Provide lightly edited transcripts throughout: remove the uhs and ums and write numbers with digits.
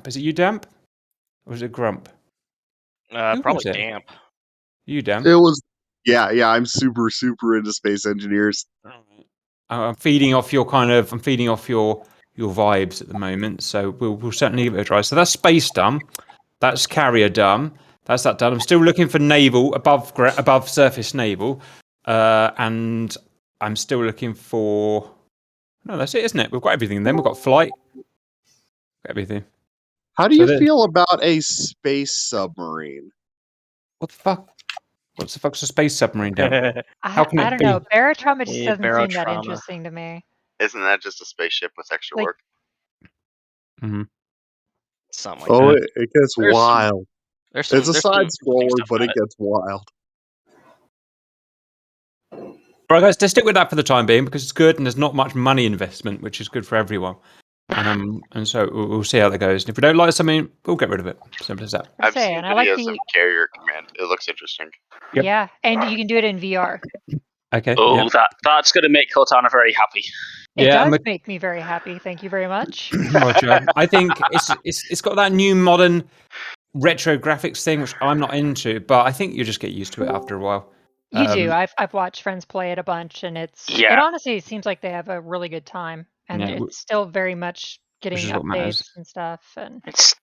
Is it you, Damp? Or is it Grump? Who Probably was it? Damp. You, Damp? It was, yeah. I'm super into space engineers. I'm feeding off your vibes at the moment, so we'll certainly give it a try. So that's space done. That's carrier done. That's that done. I'm still looking for naval above surface naval, and I'm still looking for. No, that's it, isn't it? We've got everything. Then we've got flight. Got everything. How do you feel about a space submarine? What the fuck? What's the fuck's a space submarine down? How can I it don't be? know. Barotrauma just Yeah, doesn't seem that barotrauma. interesting to me. Isn't that just a spaceship with extra Like- work? Mm-hmm. Something like that. It gets wild. It's a side scroller, but it gets wild. Right, guys, let's stick with that for the time being because it's good and there's not much money investment, which is good for everyone. And so we'll see how that goes. And if we don't like something, we'll get rid of it. Simple as that. I've seen videos of Carrier Command. It looks interesting. Yep. Yeah, and you can do it in VR. Okay. Oh, yeah. that's going to make Cortana very happy. It does make me very happy. Thank you very much. Roger. I think it's got that new modern retro graphics thing, which I'm not into, but I think you just get used to it after a while. You do. I've watched friends play it a bunch, and it honestly seems like they have a really good time, and it's still very much getting updates and stuff. And it's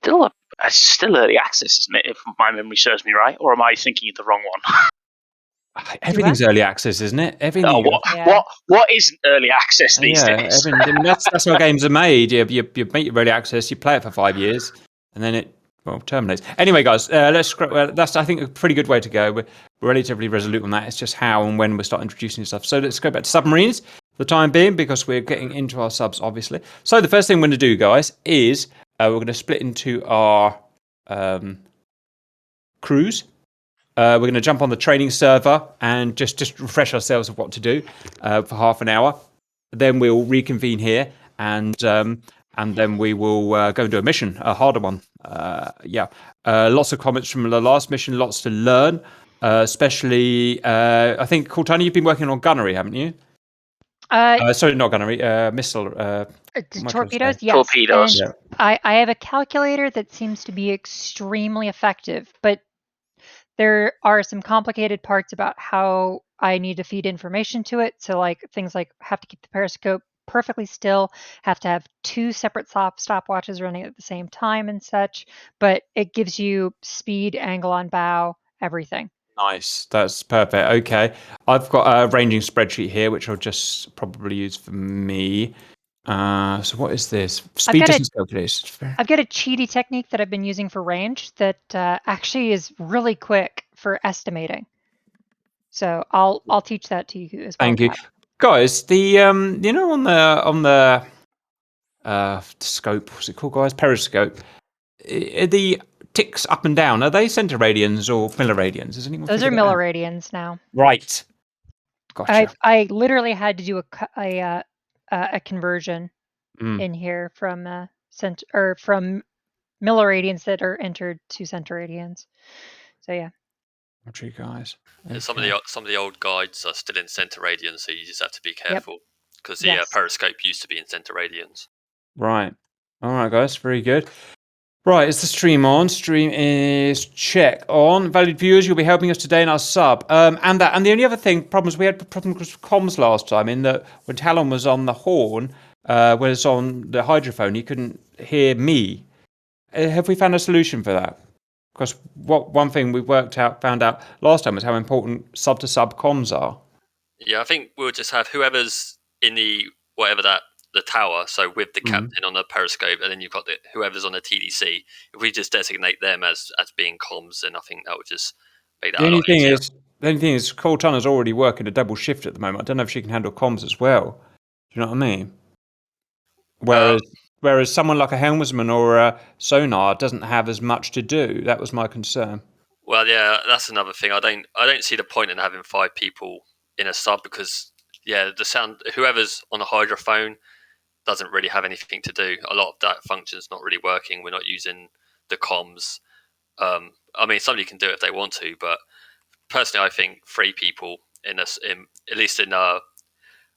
still early access, isn't it? If my memory serves me right, or am I thinking of the wrong one? Everything's early access, isn't it? Everything. Oh, what isn't early access these days? That's how games are made. You make it early access, you play it for 5 years, and then it terminates. Anyway, guys, that's I think a pretty good way to go. We're relatively resolute on that. It's just how and when we start introducing stuff. So let's go back to submarines for the time being because we're getting into our subs, obviously. So the first thing we're going to do, guys, is we're going to split into our crews. We're going to jump on the training server and just refresh ourselves of what to do for half an hour. Then we'll reconvene here and then we will go and do a mission, a harder one. Lots of comments from the last mission, lots to learn, especially, I think, Cortana, you've been working on gunnery, haven't you? Sorry, not gunnery, missile. Torpedoes, yes. Torpedoes. And I have a calculator that seems to be extremely effective, but there are some complicated parts about how I need to feed information to it. So like things like have to keep the periscope perfectly still, have to have 2 separate stopwatches running at the same time and such, but it gives you speed, angle on bow, everything. Nice, that's perfect. Okay, I've got a ranging spreadsheet here, which I'll just probably use for me. So what is this? Speed distance calculation. I've got a cheaty technique that I've been using for range that actually is really quick for estimating. So I'll teach that to you as well. Thank you. Guys, the on the scope, what's it called, guys? Periscope. The ticks up and down, are they centiradians or milliradians? Is anyone? Those are milliradians now. Right. Gotcha. I literally had to do a conversion in here from from milliradians that are entered to centiradians. So yeah. What you guys? Okay. Some of the old guides are still in centiradians, so you just have to be careful because the periscope used to be in centiradians. Right. All right, guys. Very good. Right, is the stream on? Stream is check on. Valued viewers, you'll be helping us today in our sub. And the only other thing, we had problems with comms last time in that when Talon was on the horn, was on the hydrophone, he couldn't hear me. Have we found a solution for that? Because one thing we found out last time was how important sub-to-sub comms are. Yeah, I think we'll just have whoever's in the tower, so with the captain on the periscope, and then you've got whoever's on the TDC. If we just designate them as being comms, then I think that would just make that a lot easier. The only thing is, Cortana's already working a double shift at the moment. I don't know if she can handle comms as well. Do you know what I mean? Whereas someone like a helmsman or a sonar doesn't have as much to do. That was my concern. Well, yeah, that's another thing. I don't see the point in having 5 people in a sub because the sound, whoever's on the hydrophone doesn't really have anything to do. A lot of that function's not really working. We're not using the comms. I mean, somebody can do it if they want to, but personally, I think 3 people at least in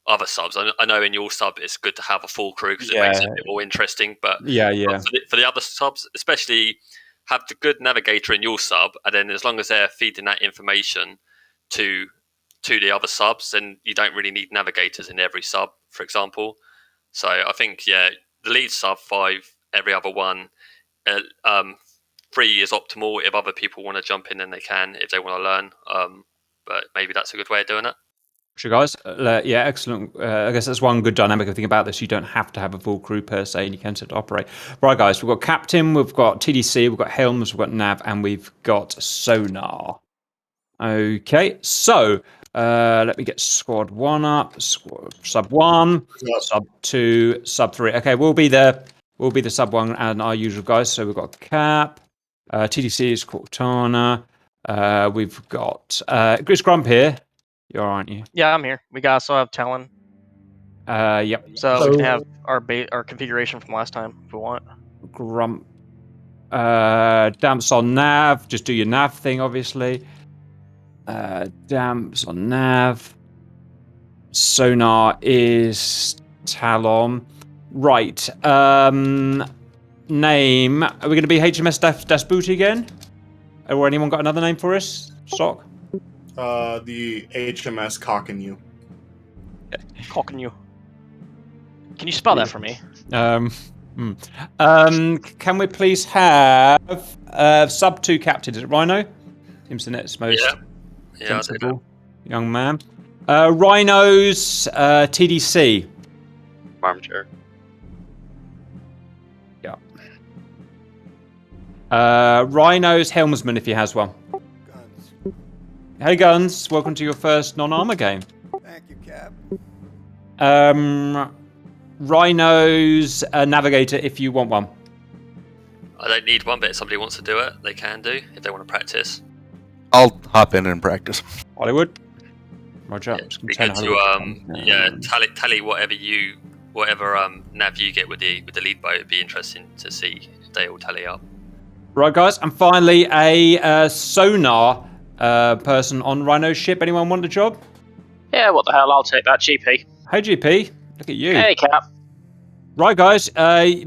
other subs. I know in your sub it's good to have a full crew because it makes it a bit more interesting. But for the other subs, especially, have the good navigator in your sub, and then as long as they're feeding that information to the other subs, then you don't really need navigators in every sub, for example. So I think the lead sub 5, every other one. 3 is optimal. If other people want to jump in, then they can. If they want to learn, but maybe that's a good way of doing it. Sure, guys. Excellent. I guess that's one good dynamic thing about this. You don't have to have a full crew per se, and you can set to operate. Right, guys. We've got Captain, we've got TDC, we've got Helms, we've got Nav, and we've got Sonar. Okay, so let me get squad 1 up. Sub 1, sub 2, sub 3. Okay, we'll be the sub 1 and our usual guys. So we've got Cap, TDC is Cortana. We've got Chris Grump here. You all right, aren't you? Yeah, I'm here. We also have Talon. Yep. So we can have our configuration from last time if we want. Grump. Damps on Nav. Just do your Nav thing, obviously. Damps on Nav. Sonar is Talon. Right. Name. Are we going to be HMS Das Booty again? Or anyone got another name for us? Sock? The HMS Cock and You. Cock and You. Can you spell that for me? Can we please have sub 2 captain? Is it Rhino? Seems the next most sensible young man. Rhino's TDC. Armchair. Yeah. Rhino's helmsman if he has one. Guns. Hey Guns, welcome to your first non-armor game. Thank you, Cap. Rhino's navigator if you want one. I don't need one, but if somebody wants to do it, they can do if they want to practice. I'll hop in and practice. Hollywood. Roger. Yeah, be good to tally whatever nav you get with the lead boat. It'd be interesting to see if they all tally up. Right, guys, and finally a sonar person on Rhino's ship. Anyone want the job? Yeah, what the hell? I'll take that, GP. Hey, GP. Look at you. Hey, Cap. Right, guys.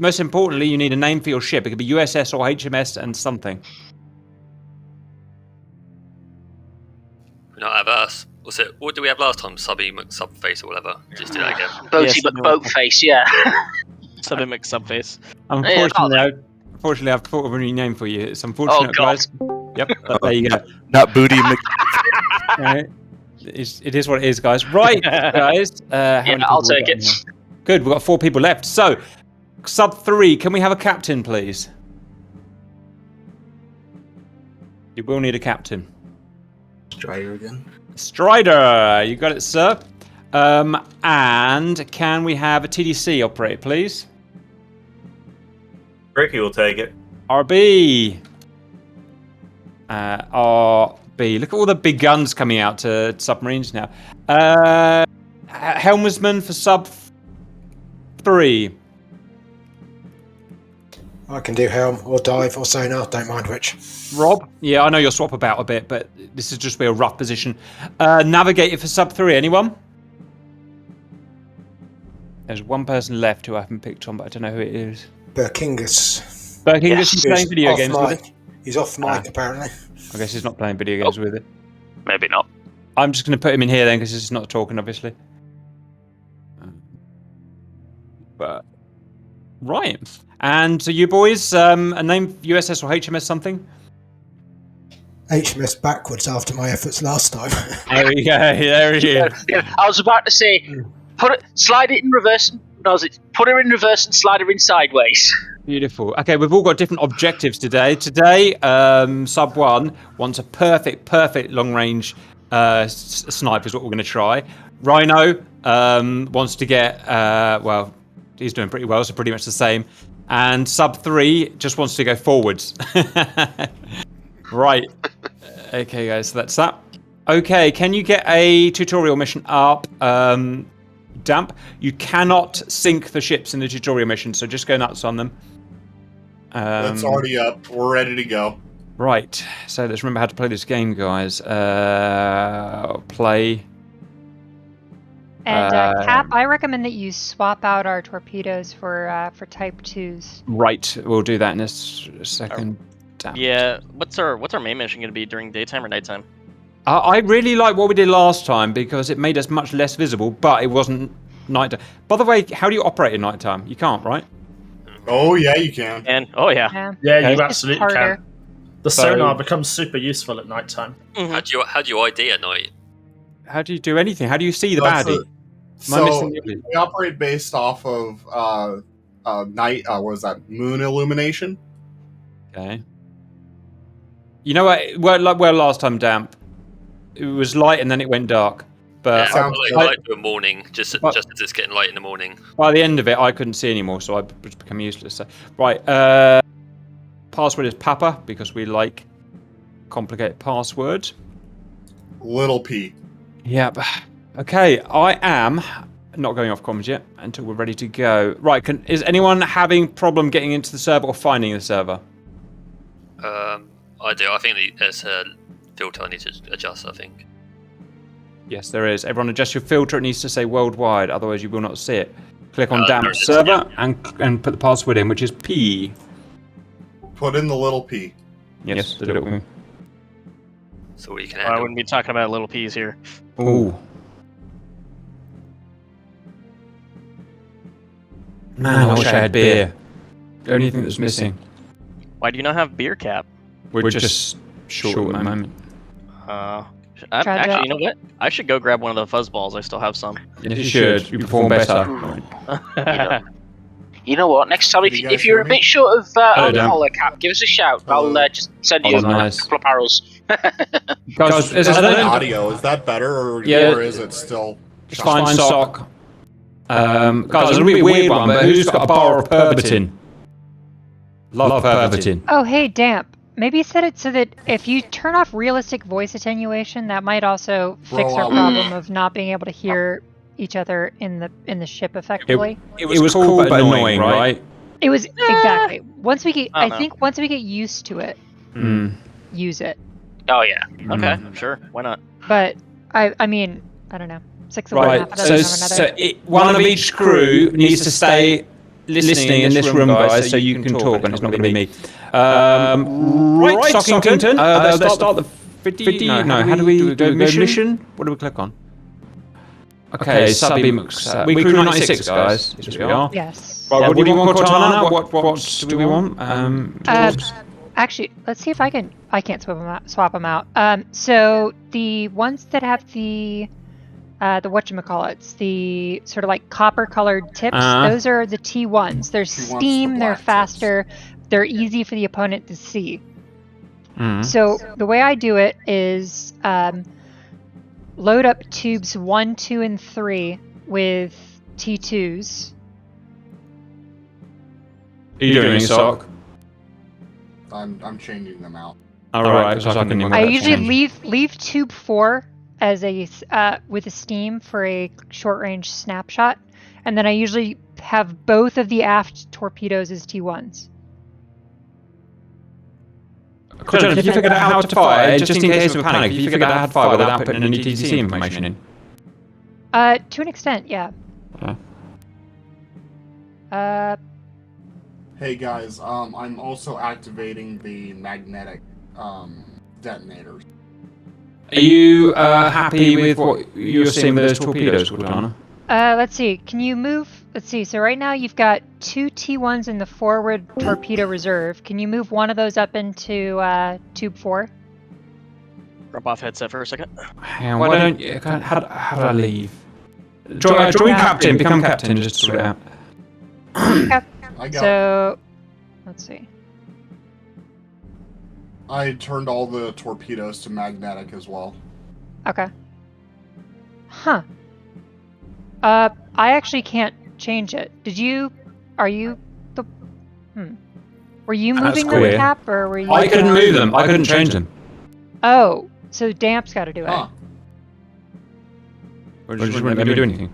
Most importantly, you need a name for your ship. It could be USS or HMS and something. We don't have us. What's it? What did we have last time? Subface or whatever. Just do that again. Boaty McBoatface, yeah. Subby McSubface. Unfortunately, I've thought of a new name for you. It's unfortunate, guys. Yep, there you go. Not Booty Right. It is what it is, guys. Right, guys. I'll take it. Good, we've got 4 people left. So, sub 3, can we have a captain, please? You will need a captain. Strider again. Strider, you got it, sir. And can we have a TDC operate, please? Ricky will take it. RB. RB. Look at all the big guns coming out to submarines now. Helmsman for sub 3. I can do helm or dive or sonar, don't mind which. Rob? Yeah, I know you'll swap about a bit, but this is just be a rough position. Navigator for sub 3, anyone? There's one person left who I haven't picked on, but I don't know who it is. Burkingus. Burkingus is playing video games with it? He's off mic, apparently. I guess he's not playing video games with it. Maybe not. I'm just going to put him in here then, because he's not talking, obviously. But right. And so you boys, a name USS or HMS something? HMS backwards after my efforts last time. There we go. There he is. Yeah, I was about to say, slide it in reverse. No, put her in reverse and slide her in sideways. Beautiful. Okay, we've all got different objectives today. Today, sub 1 wants a perfect long-range sniper is what we're going to try. Rhino wants to get, well, he's doing pretty well, so pretty much the same. And sub 3 just wants to go forwards. Right. Okay, guys, so that's that. Okay, can you get a tutorial mission up? Damp. You cannot sink the ships in the tutorial mission, so just go nuts on them. That's already up. We're ready to go. Right. So let's remember how to play this game, guys. Play. And Cap, I recommend that you swap out our torpedoes for Type 2s. Right, we'll do that in a second. Damn. Yeah. What's our main mission going to be during daytime or nighttime? I really like what we did last time because it made us much less visible, but it wasn't nighttime. By the way, how do you operate at nighttime? You can't, right? Oh yeah, you can. And yeah. Yeah, you It's absolutely harder. can. The sonar becomes super useful at night time. How do you ID at night? How do you do anything? How do you see the That's baddie? So we operate based off of night. What was that? Moon illumination. Okay. You know what? Well, last time, Damp, it was light and then it went dark. But Yeah, I like the morning, just as it's getting light in the morning. by the end of it, I couldn't see anymore, so I was become useless. So, right. Password is Papa because we like complicated passwords. Little P. Yep. Okay, I am not going off comms yet until we're ready to go. Right, is anyone having problem getting into the server or finding the server? I do. I think there's a filter I need to adjust, I think. Yes, there is. Everyone adjust your filter. It needs to say worldwide, otherwise you will not see it. Click on Damp server and put the password in, which is P. Put in the little P. Yes, the little P. So you can I handle. wouldn't be talking about little peas here. Ooh. Man, I wish I had beer. The only thing that's missing. Why do you not have beer, Cap? We're just short at the moment. Actually, you know what? I should go grab one of the fuzz balls. I still have some. Yes, you should. You perform better. You know what? Next time, if you're a bit short of alcohol, Cap, give us a shout. I'll just send you a couple of barrels. Guys, is audio? Is that better, or is it still? It's fine, Sock. Guys, a little bit weird one, but who's got a bar of pervitin? Love pervitin. Oh, hey, Damp. Maybe set it so that if you turn off realistic voice attenuation, that might also fix our problem of not being able to hear each other in the ship effectively. It was cool but annoying, right? It was exactly. Once we get, I think once we get used to it, use it. Oh yeah. Okay, sure. Why not? But I mean, I don't know. 6 of one, half a dozen of another. One of each crew needs to stay listening in this room, guys, so you can talk, and it's not going to be me. Right, Sockington. Let's start the 50. No, how do we do mission? What do we click on? Okay, sub-beam. We crew 96, guys. Yes, we are. Yes. Right, what do you want, Cortana? What do we want? Actually, let's see if I can. I can't swap them out. So the ones that have the whatchamacallits, the sort of like copper-colored tips, those are the T1s. They're steam, they're faster, they're easy for the opponent to see. So the way I do it is load up tubes 1, 2, and 3 with T2s. Are you doing, Sock? I'm changing them out. Alright, I usually leave tube 4 as a with a steam for a short range snapshot, and then I usually have both of the aft torpedoes as T1s. Cortana, if you figured out how to fire, just in case of a panic, if you figured out how to fire without putting any TTC information in? To an extent, yeah. Hey guys, I'm also activating the magnetic detonators. Are you happy with what you're seeing with those torpedoes, Cortana? Let's see. Can you move? Let's see. So right now you've got 2 T1s in the forward torpedo reserve. Can you move one of those up into tube 4? Drop off headset for a second. Hang on, why don't you? How do I leave? Join captain, become captain, just to sort it out. I got So, let's see. I turned all the torpedoes to magnetic as well. Okay. Huh. I actually can't change it. Are you the... Were you moving them, Cap, or were you... I couldn't move them. I couldn't change them. Oh, so Damp's got to do it. Huh. Or just wouldn't let me do anything.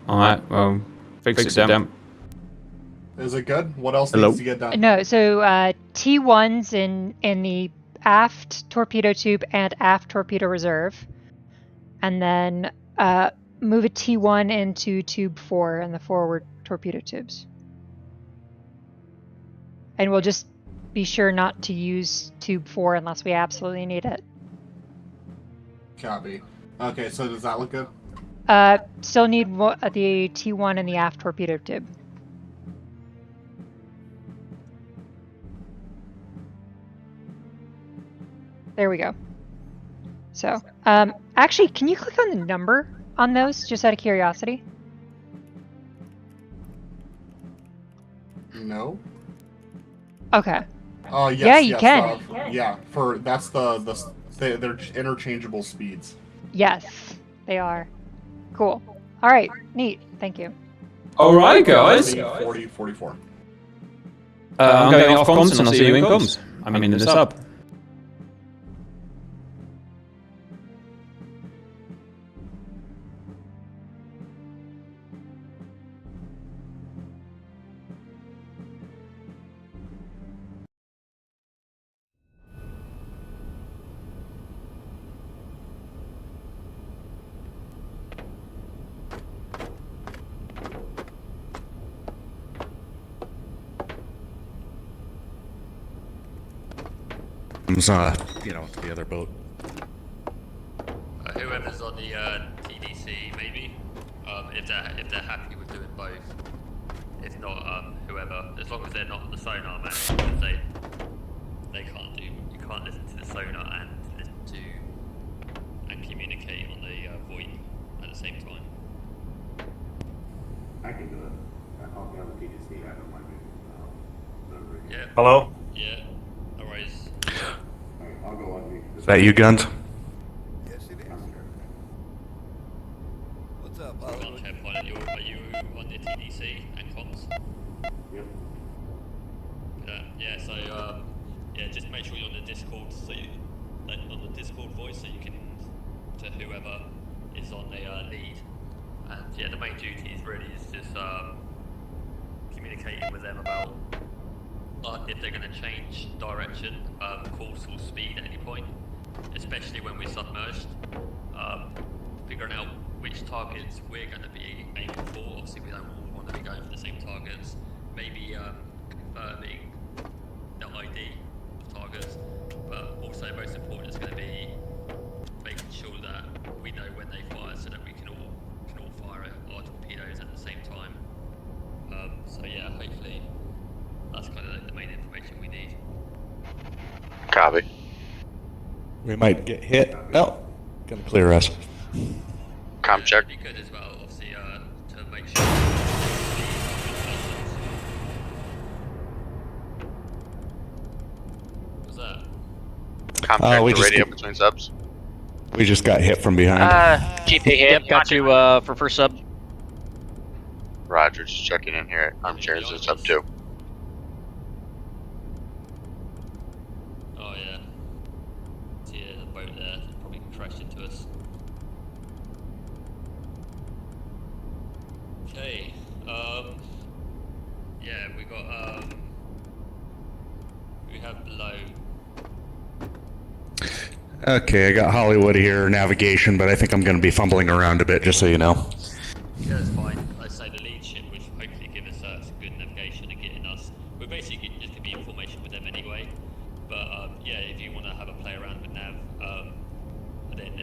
Alright, well, fix it, Damp. Is it good? What else needs to get done? No, so T1s in the aft torpedo tube and aft torpedo reserve. And then move a T1 into tube 4 and the forward torpedo tubes. And we'll just be sure not to use tube 4 unless we absolutely need it. Copy. Okay, so does that look good? Still need the T1 and the aft torpedo tube. There we go. So, actually, can you click on the number on those, just out of curiosity? No. Okay. Oh yes. Yeah, you yes, can. Yeah, that's they're interchangeable speeds. Yes, they are. Cool. All right, neat. Thank you. All right, guys. 40, 44. I'm going off comms and I'll see you in comms. I'm in the sub. The other boat. Whoever's on the TDC, maybe. If they're happy with doing both. If not, whoever. As long as they're not on the sonar, man. Because they can't do. You can't listen to the sonar and listen to and communicate on the VoIP at the same time. I can do it. I'll be on the TDC. I don't mind doing Yeah. Hello? Yeah. No worries. I'll go on. Is that you, Guns? Yes, it is. What's up, Hollywood? Content pilot, are you on the TDC and comms? Yep. Yeah. So yeah, just make sure you're on the Discord, on the Discord voice, so you can to whoever is on the lead. And yeah, the main duty is really just communicating with them about if they're going to change direction, course or speed at any point, especially when we're submerged. Figuring out which targets we're going to be aiming for. Obviously, we don't all want to be going for the same targets. Maybe confirming the ID of targets, but also most important is going to be making sure that we know when they fire, so that we can all fire our torpedoes at the same time. So yeah, hopefully that's kind of the main information we need. Copy. We might get hit. Oh, gonna clear us. Com check. It'd be good as well, obviously, to make sure. What's that? Com check we the just radio get- between subs. We just got hit from behind. GP here. Yep, got you for first sub. Roger, just checking in here at Armchairs and sub 2. Oh yeah. See the boat there, probably crashed into us. Okay, yeah, we got, we have below. Okay, I got Hollywood here, navigation, but I think I'm gonna be fumbling around a bit, just so you know. Yeah, that's fine. I'd say the lead ship, which hopefully give us some good navigation and getting us. We're basically just gonna be in formation with them anyway. But yeah, if you want to have a play around with nav, and then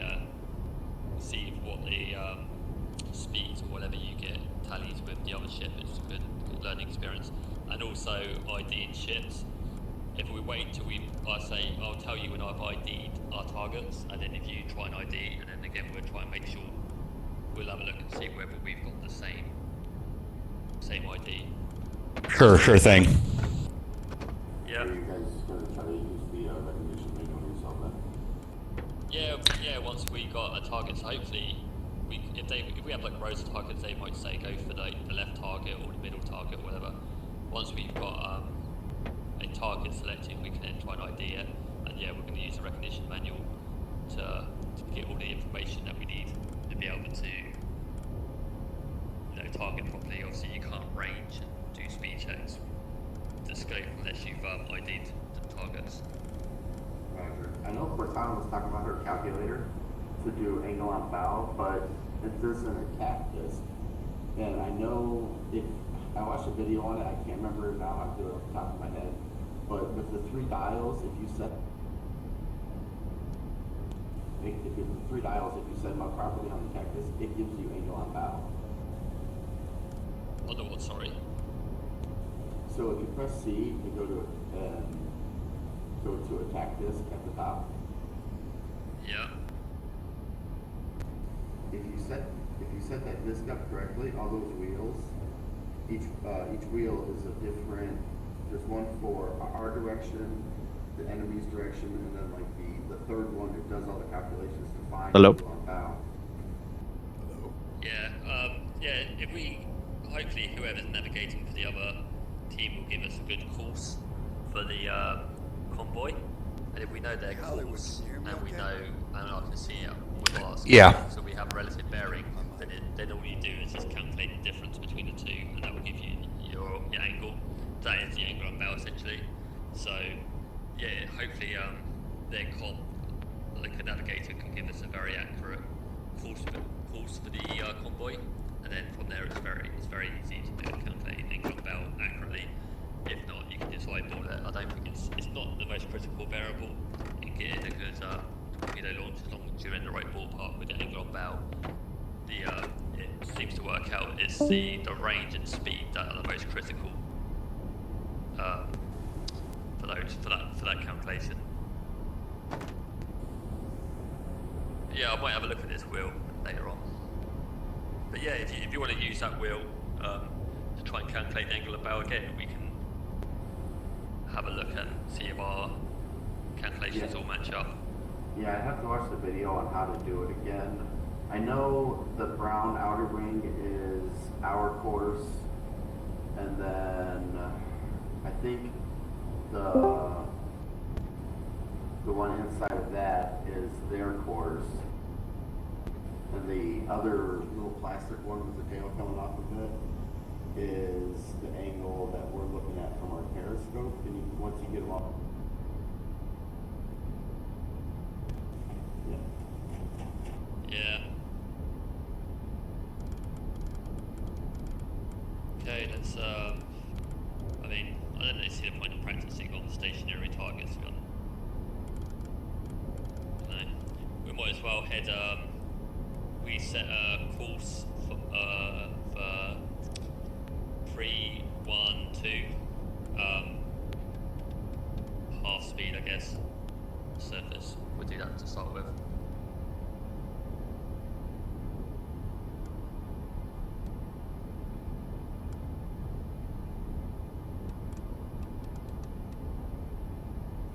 see what the speeds or whatever you get tallies with the other ship, it's a good learning experience. And also IDing ships. If we wait till I'll tell you when I've ID'd our targets, and then if you try and ID, and then again we'll try and make sure. We'll have a look and see whether we've got the same ID. Sure thing. Yeah. Yeah. Once we got a target, so hopefully, if we have like rows of targets, they might say go for the left target or the middle target, or whatever. Once we've got a target selected, we can then try and ID it, and yeah, we're going to use the recognition manual to get all the information that we need to be able to target properly. Obviously, you can't range and do speed checks to scope unless you've ID'd the targets. I know Cortana was talking about her calculator to do angle on bow, but if there's an attack disc, and I know if I watched a video on it, I can't remember it now. I have to do it off the top of my head. But with the 3 dials, if you set them up properly on the attack disc, it gives you angle on bow. On the what? Sorry. So if you press C, you go to attack disc at the top. Yeah. If you set that disc up correctly, all those wheels, each wheel is a different. There's one for our direction, the enemy's direction, and then like the third one that does all the calculations to find angle on bow. Yeah. If we hopefully whoever's navigating for the other team will give us a good course for the convoy, and if we know their course and we know, and I can see it with ours, so we have relative bearing, then all you do is just calculate the difference between the two, and that will give you your angle. That is the angle on bow essentially. So yeah, hopefully their like a navigator can give us a very accurate course for the convoy, and then from there it's very easy to do calculate angle on bow accurately. If not, you can just eyeball it. I don't think it's not the most critical variable in gear because torpedo launch, as long as you're in the right ballpark with the angle on bow, it seems to work out. It's the range and speed that are the most critical for that calculation. Yeah, I might have a look at this wheel later on. But yeah, if you want to use that wheel to try and calculate the angle of bow again, we can have a look and see if our calculations all match up. Yeah, I have to watch the video on how to do it again. I know the brown outer wing is our course, and then I think the one inside of that is their course, and the other little plastic one with the tail coming off of it is the angle that we're looking at from our periscope. And once you get them all. Yeah. Okay, let's I mean, I don't really see the point of practicing on stationary targets. No. We might as well head we set a course for 312 half speed, I guess. Surface. We'll do that to start with.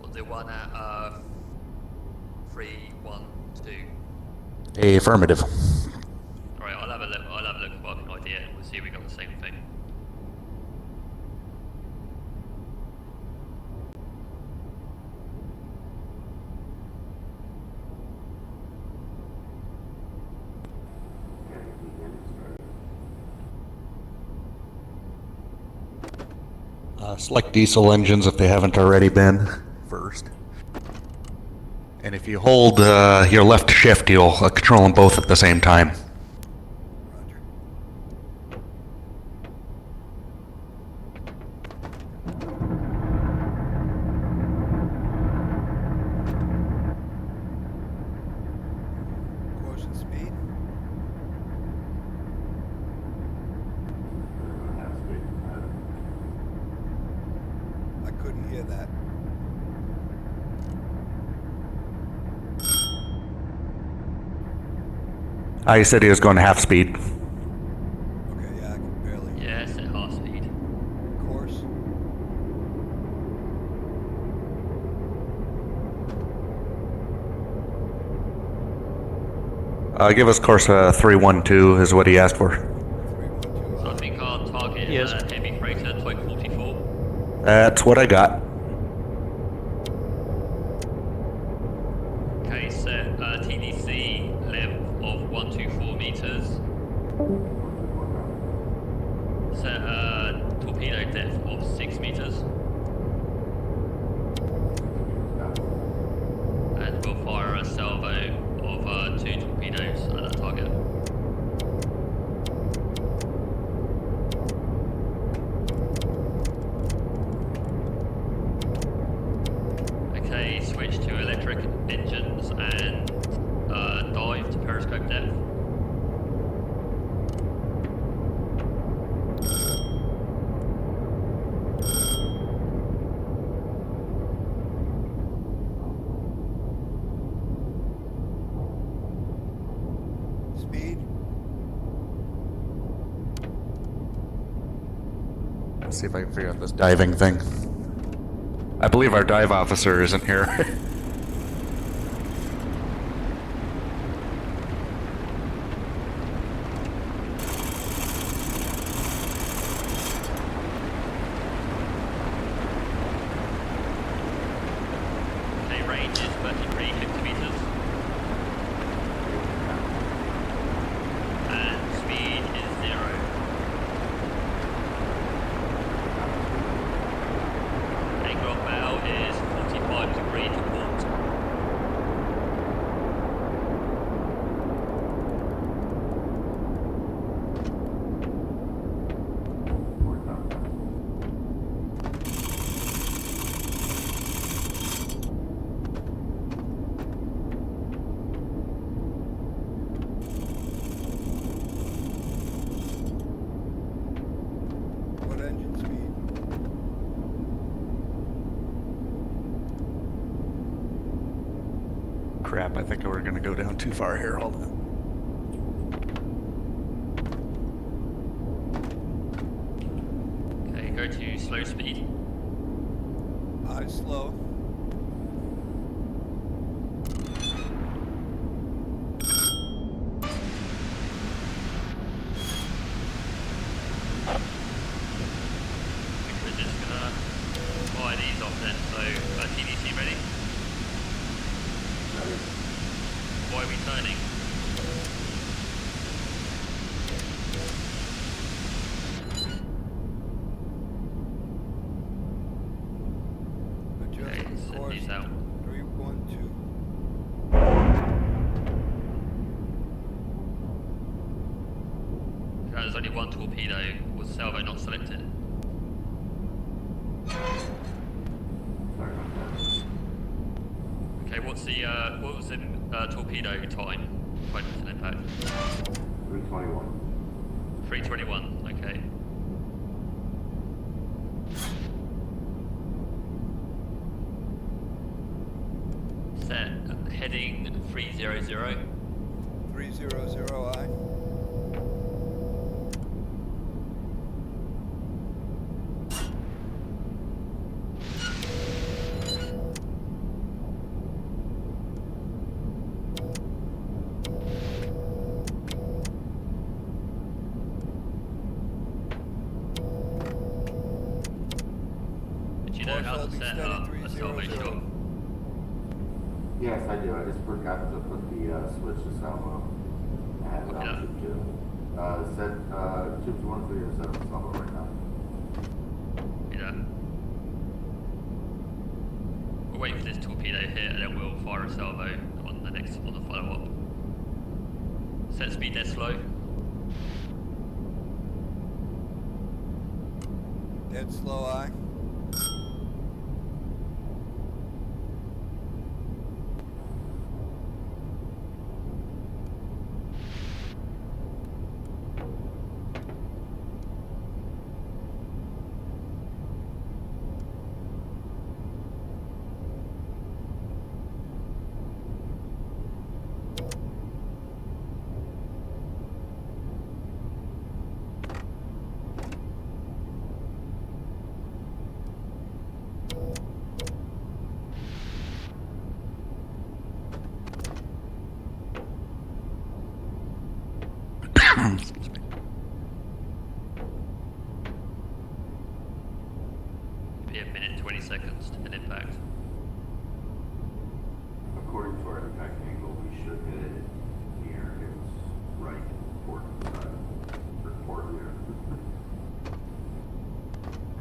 We'll do one at 312. Affirmative. Alright, I'll have a look at Barking Idea and we'll see if we got the same thing. Select diesel engines if they haven't already been first. And if you hold your left shift, you'll control them both at the same time. Course and speed. I couldn't hear that. He said he was going to half speed. Okay, yeah, I can barely. Yeah, set half speed. Course. Give us course 312 is what he asked for. So I think our target is a heavy freighter, Type 44. That's what I got. Okay, set TDC length of 124 meters. Set torpedo depth of 6 meters. And we'll fire a salvo of 2 torpedoes at that target. engines and dive to periscope depth. Speed. Let's see if I can figure out this diving thing. I believe our dive officer isn't here. Okay, range is 33 hectometers. And speed is 0. Angle of bow is 45 degrees to port. What engine speed? Crap, I think we're gonna go down too far here. Hold on. Okay, go to slow speed. Slow. We're just gonna fire these off then, so TDC ready? Why are we turning? Okay, set these out. 312. There's only one torpedo. Was salvo not selected? Okay, what's the what was the torpedo time? Point to impact. 321. 321. Okay. Set heading 300. 300I. Did you know how to set up a salvo shot? Yes, I do. I just forgot to put the switch to salvo. I have it on tube 2. Set tubes 1, 3 or 7 salvo right now. Yeah. We'll wait for this torpedo hit and then we'll fire a salvo on the follow-up. Set speed dead slow. Dead slow I. Be a minute 20 seconds to an impact. According to our impact angle, we should hit it near its right port side. Or port here.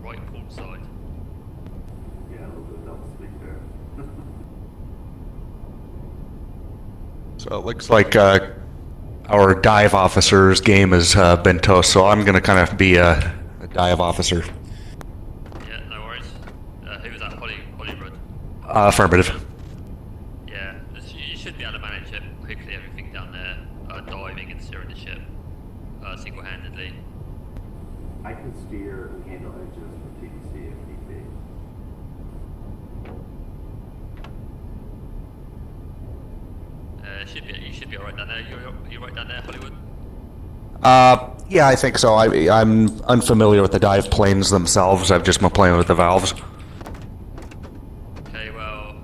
Right port side. Yeah, a little bit of double speak there. So it looks like our dive officer's game has been toast, so I'm gonna kind of be a dive officer. Yeah, no worries. Who was that? Hollywood? Affirmative. Yeah. I can steer and handle engines for TDC if need be. You should be alright down there. You're right down there, Hollywood? Yeah, I think so. I'm unfamiliar with the dive planes themselves. I've just been playing with the valves. Okay, well,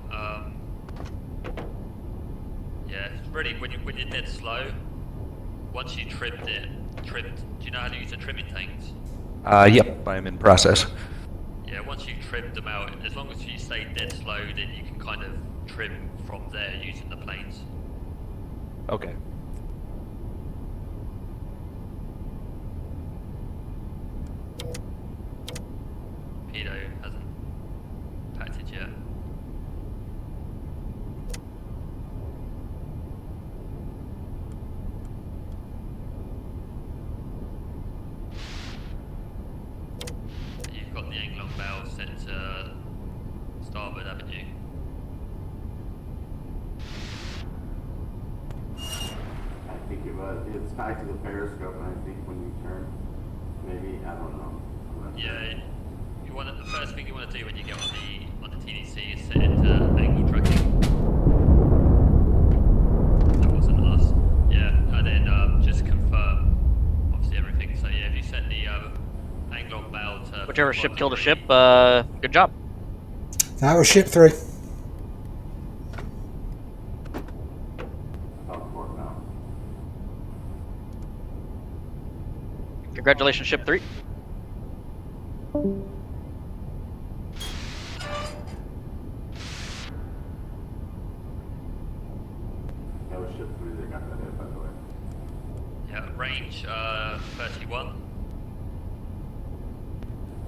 yeah, really, when you're dead slow, once you trimmed, do you know how to use the trimming tanks? Yep, I'm in process. Yeah, once you've trimmed them out, as long as you stay dead slow, then you can kind of trim from there using the planes. Okay. Pedo hasn't packed it yet. You've got the angle on bow set to starboard, haven't you? I think it's tied to the periscope, and I think when you turn, maybe, I don't know. Yeah, the first thing you want to do when you get on the TDC is set it to angle tracking. That wasn't us. Yeah, and then just confirm obviously everything. So yeah, if you set the angle on bow to Whichever ship killed a ship, good job. That was ship 3. Congratulations, ship 3. That was ship 3 that got that hit, by the way. Yeah, range 31.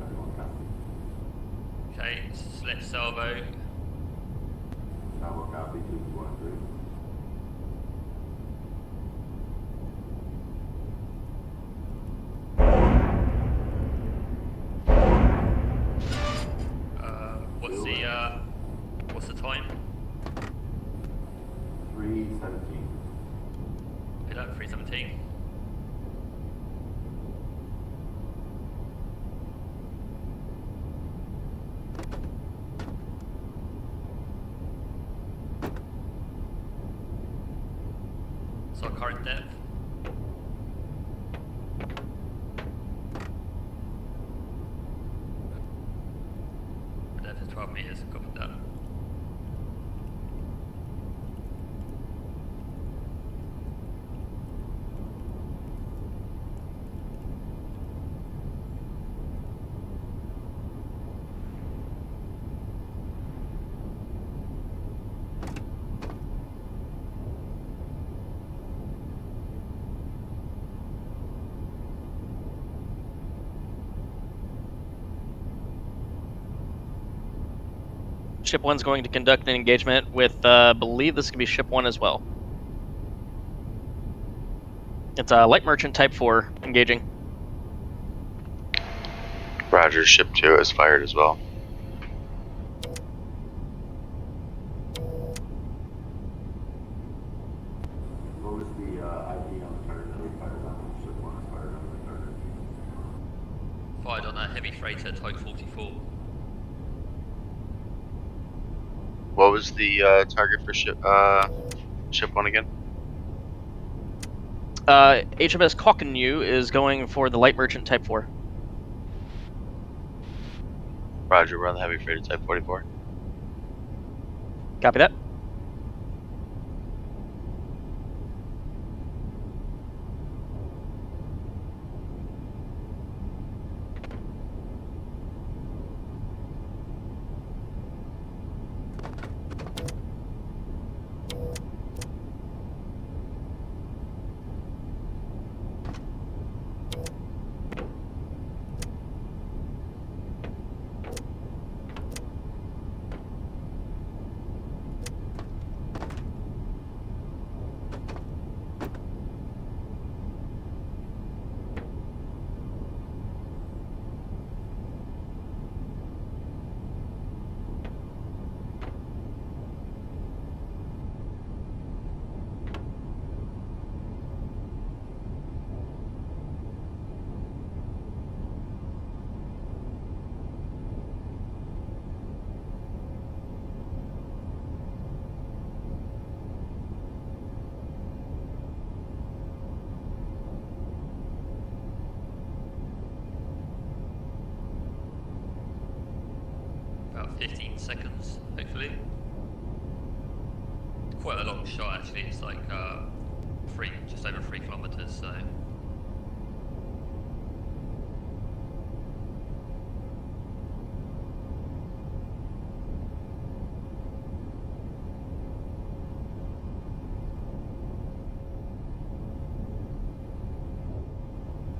31 copy. Okay, slit salvo. Salvo copy 2213. What's the time? 3:17. Is that 3:17? So current depth. Depth is 12 meters. Copy that. Ship 1's going to conduct an engagement with, I believe this could be Ship 1 as well. It's a light merchant type 4 engaging. Roger, ship 2 is fired as well. What was the ID on the target that we fired on? Ship 1 is fired on the target. Fired on a heavy freighter type 44. What was the target for ship 1 again? HMS Cocknew is going for the light merchant type 4. Roger, we're on the heavy freighter type 44. Copy that. 15 seconds, hopefully. Quite a long shot, actually. It's like just over 3 kilometers, so.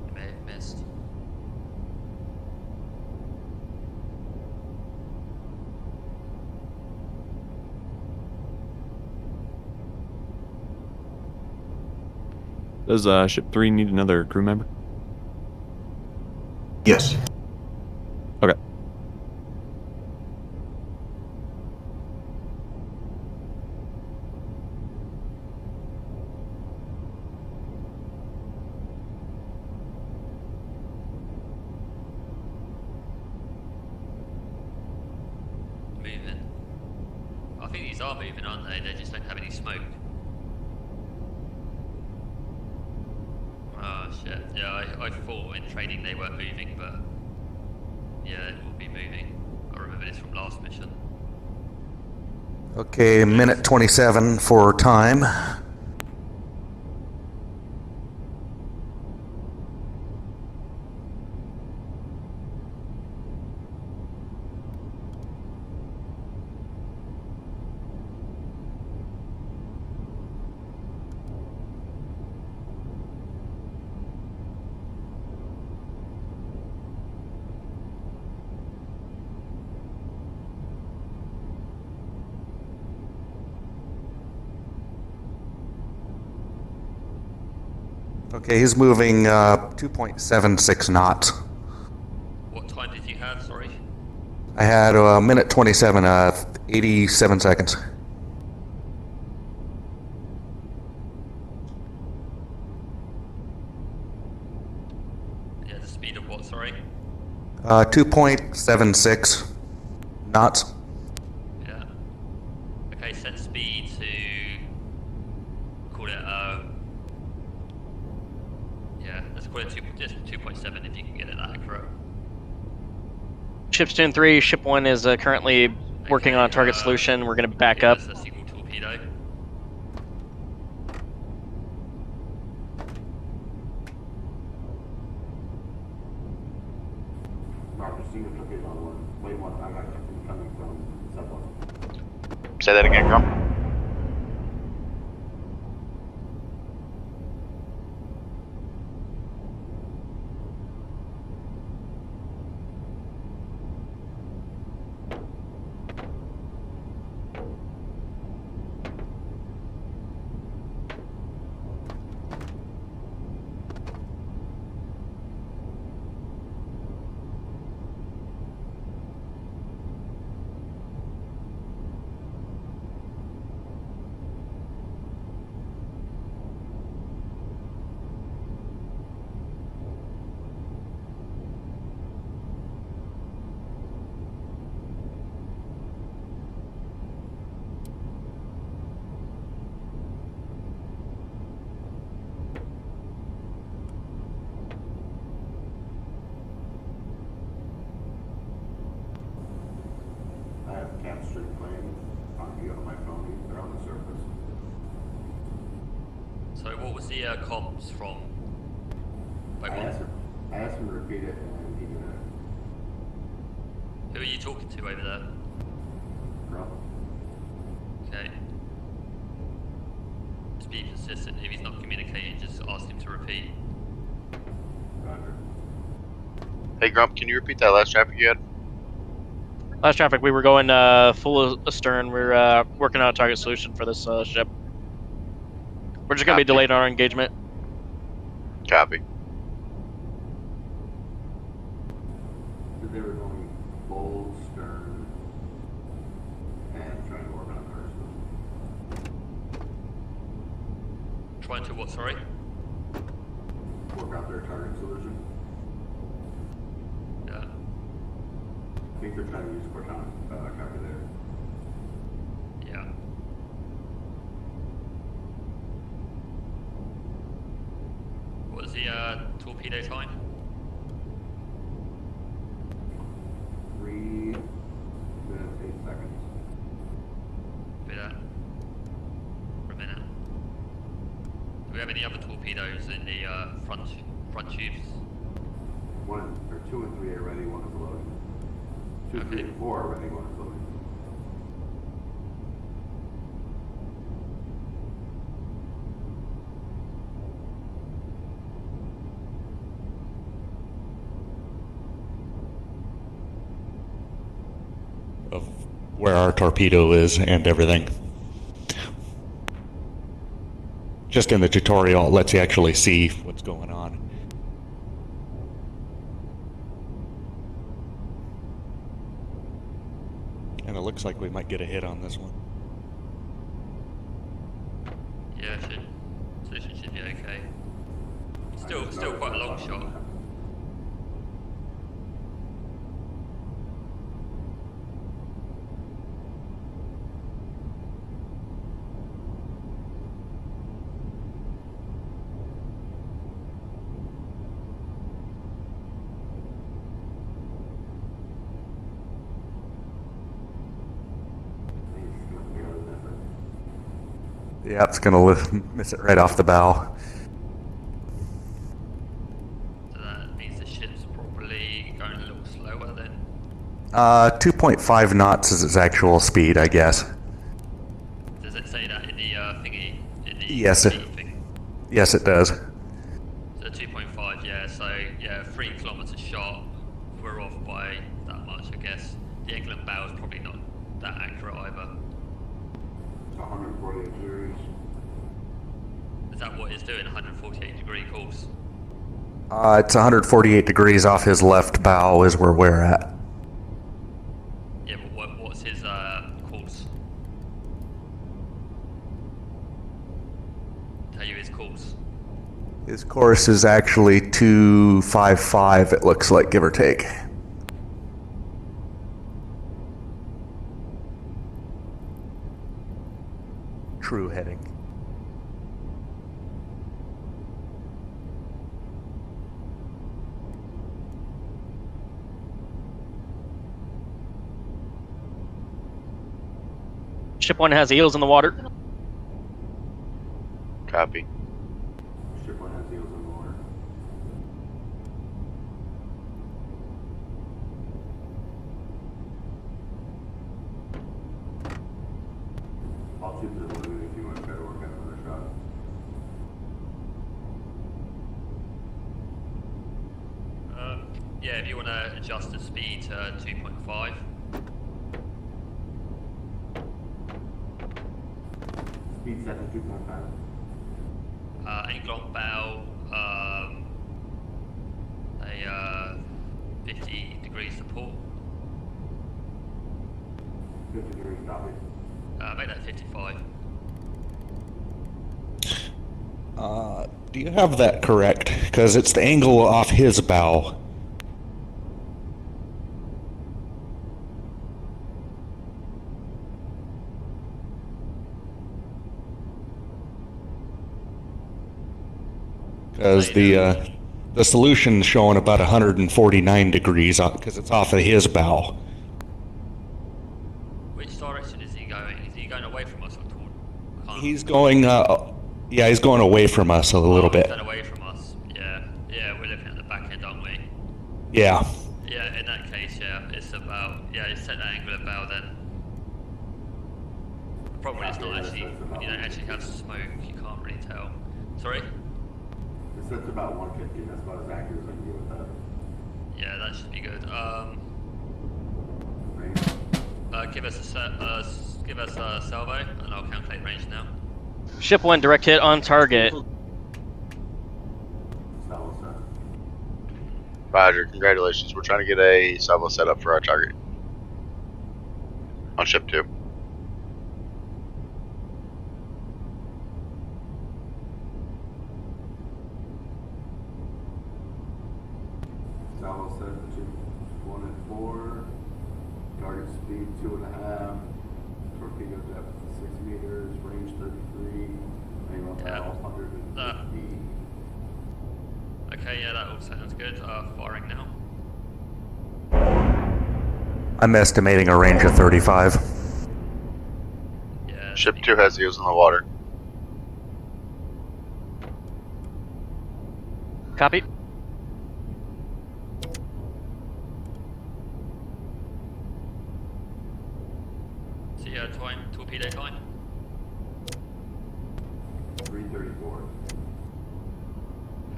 You may have missed. Does ship 3 need another crew member? Yes. Okay. Moving. I think these are moving, aren't they? They just don't have any smoke. Oh shit. Yeah, I thought in training they weren't moving, but yeah, it will be moving. I remember this from last mission. Okay, minute 27 for time. Okay, he's moving 2.76 knots. What time did you have, sorry? I had minute 27, 87 seconds. Yeah, the speed of what, sorry? 2.76 knots. Yeah. Okay, set speed to call it yeah, let's call it 2.7 if you can get it that accurate. Ships 2 and 3, ship 1 is currently working on a target solution. We're going to back up. That's a single torpedo. Roger, single torpedo on one. Wait one, I got coming from sub-1. Say that again, Grump. I have Cap Street planes on view on my phone. They're on the surface. So what was the comms from? I asked him to repeat it, and he did it. Who are you talking to over there? Grump. Okay. Just be consistent. If he's not communicating, just ask him to repeat. Roger. Hey Grump, can you repeat that last traffic you had? Last traffic, we were going full astern. We're working on a target solution for this ship. We're just going to be delayed on our engagement. Copy. They were going full stern and trying to work on theirs. Trying to what, sorry? Work out their target solution. Yeah. I think they're trying to use Cortana calculator. Yeah. What was the torpedo time? 3 minutes we have any other torpedoes in the front tubes? 2 and 3 are ready, 1 is loading. 2, 3, and 4 are ready, 1 is loading. Of where our torpedo is and everything. Just in the tutorial, it lets you actually see what's going on. And it looks like we might get a hit on this one. Yeah, solution should be okay. Still quite a long shot. Yeah, it's gonna miss it right off the bow. So that means the ship's probably going a little slower then. 2.5 knots is its actual speed, I guess. Does it say that in the thingy? Yes, yes, it does. So 2.5, yeah. So yeah, 3 kilometers shot. We're off by that much, I guess. The England bow is probably not that accurate either. 148 degrees. Is that what it's doing? 148 degree course. It's 148 degrees off his left bow is where we're at. Yeah, but what's his course? Tell you his course. His course is actually 255, it looks like, give or take. True heading. Ship 1 has eels in the water. Copy. Ship 1 has eels in the water. All ships are loaded if you want to try to work out another shot. Yeah, if you want to adjust the speed to 2.5. Speed set to 2.5. England bow, 50 degrees to port. 50 degrees, copy. Make that 55. Do you have that correct? Because it's the angle off his bow. Because the solution's showing about 149 degrees because it's off of his bow. Which direction is he going? Is he going away from us or toward? He's going, yeah, he's going away from us a little bit. He's going away from us. Yeah, we're looking at the back end, aren't we? Yeah. Yeah, in that case, yeah, it's about, you set that angle about then. The problem is not actually, you don't actually have smoke, you can't really tell. Sorry? It sets about 150, that's about as accurate as I can get with that. Yeah, that should be good. Give us a salvo, and I'll calculate range now. Ship 1 direct hit on target. Roger, congratulations. We're trying to get a salvo set up for our target. On ship 2. Salvo set to 1 and 4. Target speed 2.5. Torpedo depth 6 meters. Range 33. Angle bow 150. Okay, yeah, that all sounds good. Firing now. I'm estimating a range of 35. Yeah. Ship 2 has eels in the water. Copy. See time, torpedo time. 3:34.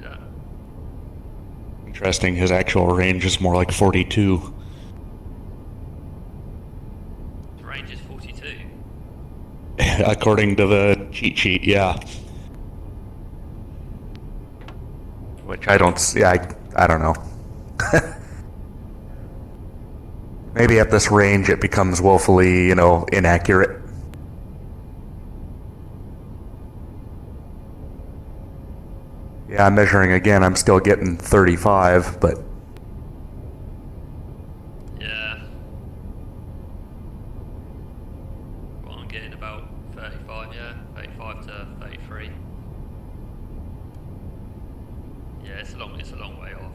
Yeah. Interesting, his actual range is more like 42. The range is 42. According to the cheat sheet, yeah. Which I don't see, I don't know. Maybe at this range it becomes woefully, inaccurate. Yeah, I'm measuring again, I'm still getting 35, but... Yeah. Well, I'm getting about 35, yeah. 35 to 33. Yeah, it's a long way off.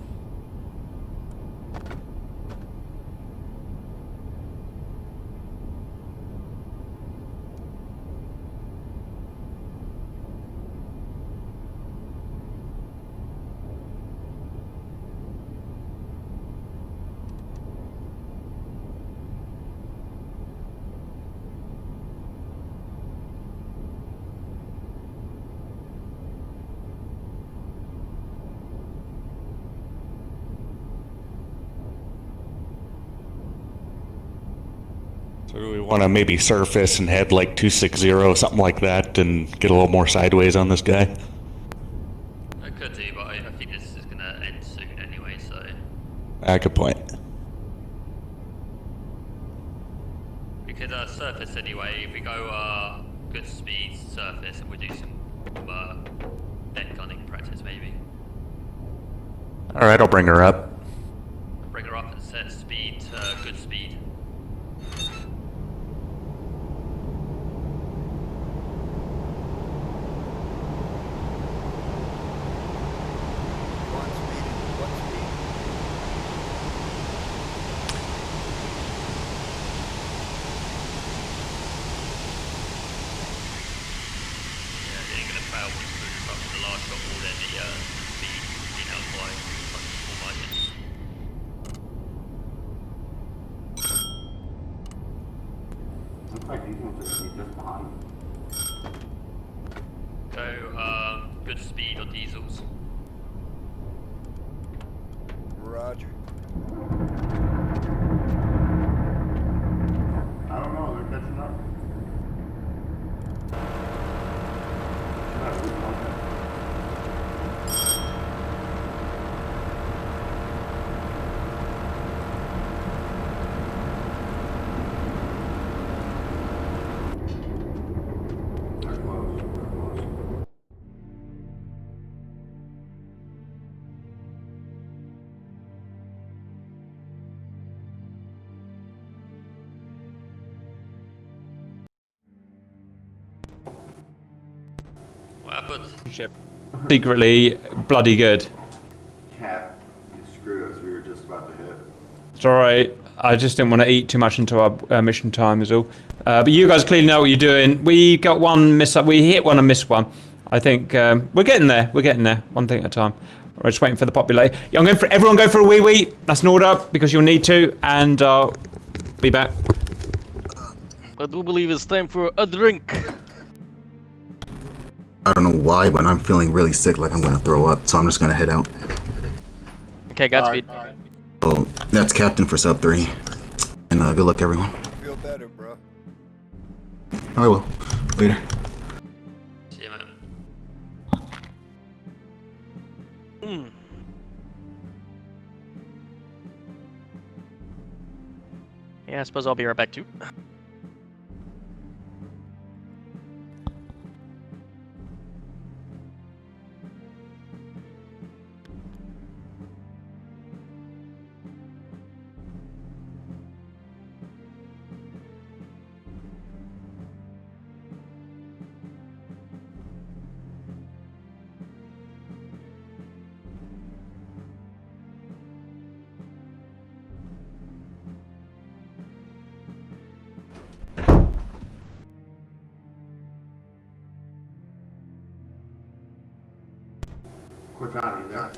So do we want to maybe surface and head like 260, something like that, and get a little more sideways on this guy? I could do, but I think this is going to end soon anyway, so... Good point. We could surface anyway. If we go good speed surface and we do some deck gunning practice maybe. Alright, I'll bring her up. Bring her up and set speed to good speed. Looks like these ones are going to be just behind. Go good speed on diesels. Roger. I don't know, they're catching up. What happened? Ship. Secretly bloody good. Cap, you screwed us, we were just about to hit. It's alright. I just didn't want to eat too much into our mission time is all. But you guys clearly know what you're doing. We got one miss up. We hit one and missed one. I think we're getting there. We're getting there. One thing at a time. We're just waiting for the populate. Yeah, I'm going for everyone go for a wee wee. That's an order because you'll need to, and be back. I do believe it's time for a drink. I don't know why, but I'm feeling really sick, like I'm gonna throw up, so I'm just gonna head out. Okay, Godspeed. Oh, that's Captain for Sub 3. And good luck, everyone. Feel better, bro. I will. Later. See you, man. Yeah, I suppose I'll be right back too. Quick on you there.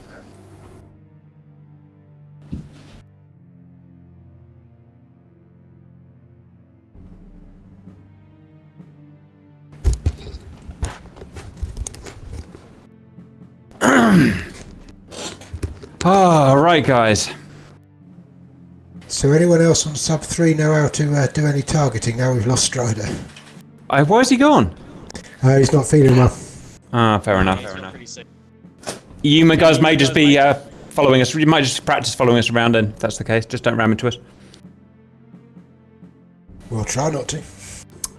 Right, guys. So anyone else on sub 3 know how to do any targeting now we've lost Strider? Where's he gone? He's not feeling well. Fair enough. You guys may just be following us. You might just practice following us around, and if that's the case, just don't ram into us. We'll try not to.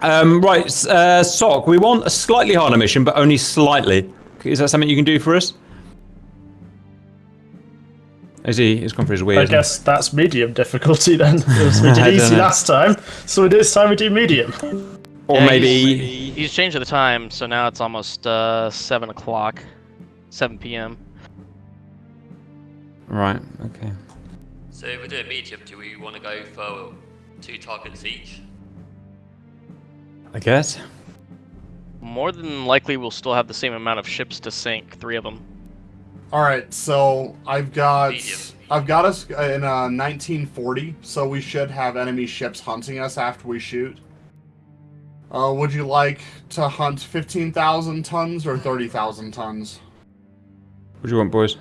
Right, Sock, we want a slightly harder mission, but only slightly. Is that something you can do for us? He's gone for his weird. I guess that's medium difficulty then. Because we did easy last time, so this time we do medium. Or maybe... He's changed the time, so now it's almost 7 o'clock. 7 p.m. Right, okay. So if we're doing medium, do we want to go for 2 targets each? I guess. More than likely, we'll still have the same amount of ships to sink, 3 of them. All right, so I've got us in 1940, so we should have enemy ships hunting us after we shoot. Would you like to hunt 15,000 tons or 30,000 tons? What do you want, boys?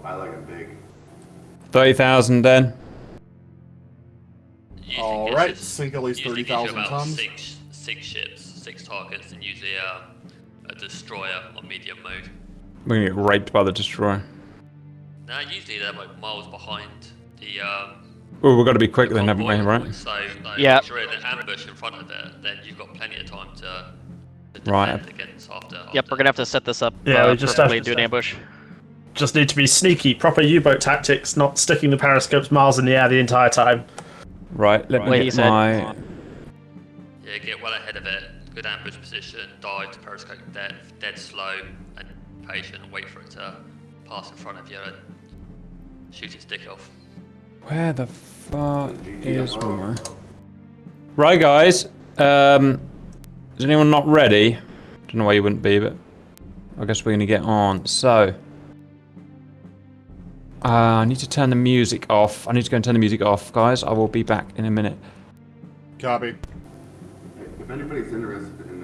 I like it big. 30,000 then. All right, sink at least 30,000 tons. 6 ships, 6 targets, and usually a destroyer on medium mode. We're gonna get raped by the destroyer. Now, usually they're like miles behind the. Well, we've got to be quick then, haven't we? Right. So, like, yeah. if you're in an ambush in front of it, then you've got plenty of time to defend right. against after. Yep, we're gonna have to set this up. Yeah, we just have to do an ambush. Just need to be sneaky, proper U-boat tactics, not sticking the periscopes miles in the air the entire time. Right, let me get my... Yeah, get well ahead of it, good ambush position, dive to periscope depth, dead slow, and patient, and wait for it to pass in front of you and shoot its dick off. Where the fuck is my... Right, guys. Is anyone not ready? Don't know why you wouldn't be, but I guess we're gonna get on. So... I need to turn the music off. I need to go and turn the music off, guys. I will be back in a minute. Copy. If anybody's interested in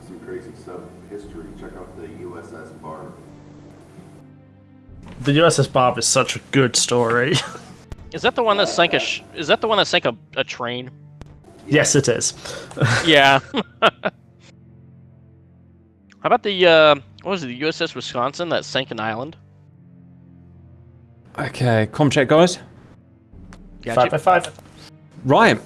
some crazy stuff history, check out the USS Barb. The USS Barb is such a good story. Is that the one that sank is that the one that sank a train? Yes, it is. Yeah. How about the what was it? The USS Wisconsin that sank an island? Okay, comm check, guys. 5 by 5. Right.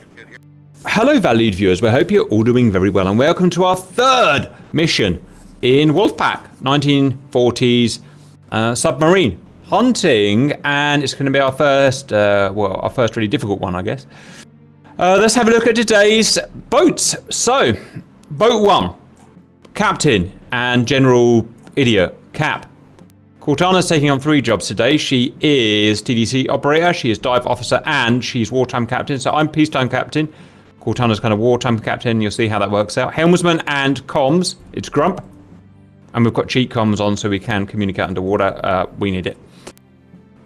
Hello, valued viewers. We hope you're all doing very well, and welcome to our 3rd mission in Wolfpack, 1940s submarine hunting, and it's going to be our first, our first really difficult one, I guess. Let's have a look at today's boats. So, boat 1, Captain and General Idiot, Cap. Cortana's taking on 3 jobs today. She is TDC operator, she is dive officer, and she's wartime captain. So I'm peacetime captain. Cortana's kind of wartime captain. You'll see how that works out. Helmsman and comms, it's Grump. And we've got cheat comms on so we can communicate underwater. We need it.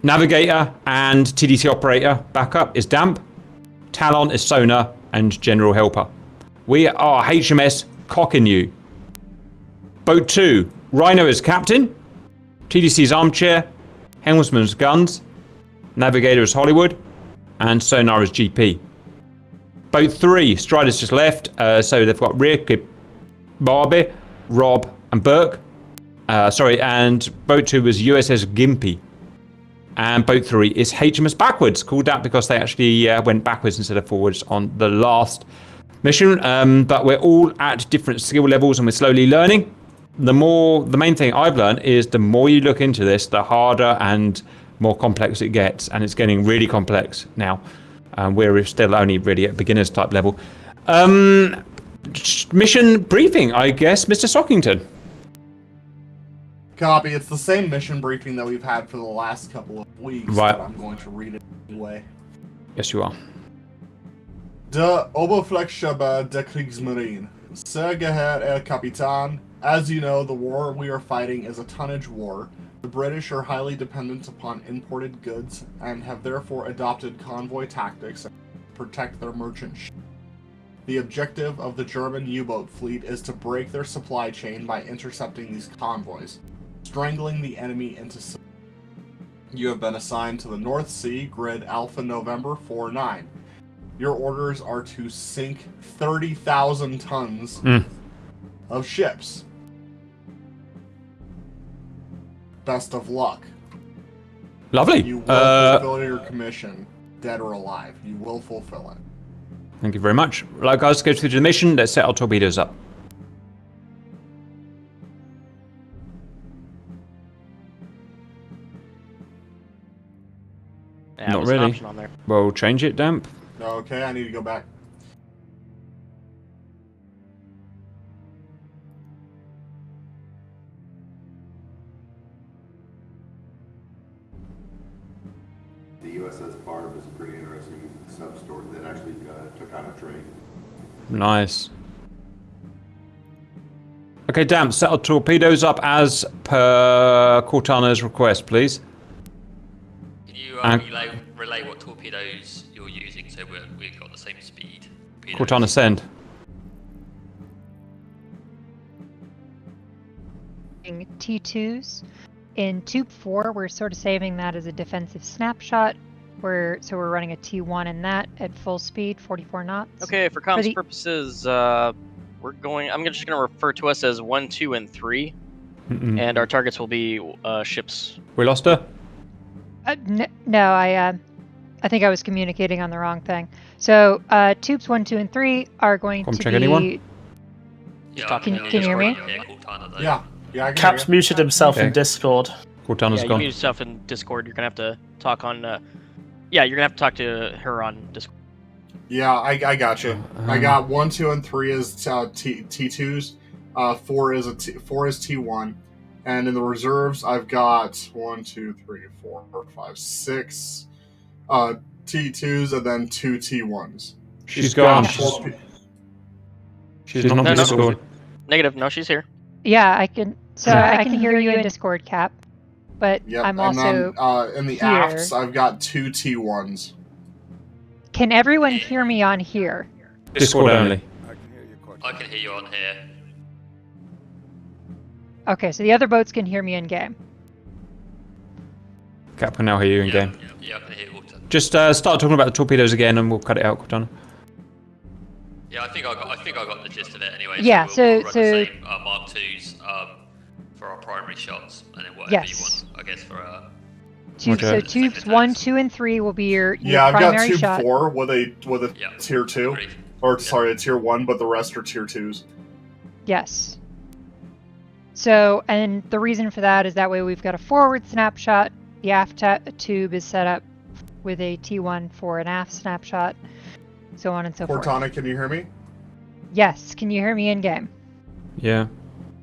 Navigator and TDC operator backup is Damp. Talon is sonar and general helper. We are HMS Cockinu. Boat 2, Rhino is captain. TDC's armchair, helmsman's guns, navigator is Hollywood, and sonar is GP. Boat 3, Strider's just left, so they've got Rick, Barbie, Rob, and Burke. And boat 2 was USS Gimpy. And boat 3 is HMS Backwards, called that because they actually went backwards instead of forwards on the last mission. But we're all at different skill levels and we're slowly learning. The main thing I've learned is the more you look into this, the harder and more complex it gets, and it's getting really complex now. We're still only really at beginners type level. Mission briefing, I guess, Mr. Sockington. Copy. It's the same mission briefing that we've had for the last couple of weeks, right. But I'm going to read it anyway. Yes, you are. De Oberflächschiffe der Kriegsmarine. Sehr geehrter Herr Kapitän, as you know, the war we are fighting is a tonnage war. The British are highly dependent upon imported goods and have therefore adopted convoy tactics to protect their merchant ships. The objective of the German U-boat fleet is to break their supply chain by intercepting these convoys. strangling the enemy into submission. You have been assigned to the North Sea, grid Alpha November 49. Your orders are to sink 30,000 tons of ships. Best of luck. Lovely. You will fulfill your commission, dead or alive. You will fulfill it. Thank you very much. Right, guys, go to the mission. Let's set our torpedoes up. Yeah, Not there's an really. option on there. Well, change it, Damp. Okay, I need to go back. The USS Barb is a pretty interesting sub-story that actually took on a trade. Nice. Okay, Damp, set our torpedoes up as per Cortana's request, please. Can you relay what torpedoes you're using so we've got the same speed? Cortana, send. T2s. In Tube 4, we're sort of saving that as a defensive snapshot. So we're running a T1 in that at full speed, 44 knots. Okay, for comms purposes, we're going. I'm just going to refer to us as 1, 2, and 3, and our targets will be ships. We lost her? No, I think I was communicating on the wrong thing. So tubes 1, 2, and 3 are going to be. Anyone? Yeah, can you hear me? Yeah, I can Cap's hear you. muted himself in Discord. Cortana's You gone. mute yourself in Discord. You're gonna have to talk on. Yeah, you're gonna have to talk to her on Discord. Yeah, I got you. I got 1, 2, and 3 as T2s. 4 is 4 is T1, and in the reserves I've got 1, 2, 3, 4, 5, 6 T2s and then 2 T1s. She's gone. She's not in Discord. Negative. No, she's here. Yeah, I can. So I can hear you in Discord, Cap. But Yep, I'm and also then, in the here. afts I've got 2 T1s. Can everyone hear me on here? Discord only. I can hear you on here. Okay, so the other boats can hear me in game. Cap can now hear you in game. Yeah, I can hear you. Just start talking about the torpedoes again, and we'll cut it out, Cortana. Yeah, I think I got the gist of it anyway. Yeah, we'll run the same Mark IIs for our primary shots, and then whatever you want, I guess, for So tubes 1, 2, and 3 will be your I've got primary tube shot. 4 with a tier 2, or sorry, a tier 1, but the rest are tier 2s. Yes. So, and the reason for that is that way we've got a forward snapshot. The aft tube is set up with a T1 for an aft snapshot, so on and so forth. Cortana, can you hear me? Yes. Can you hear me in game? Yeah.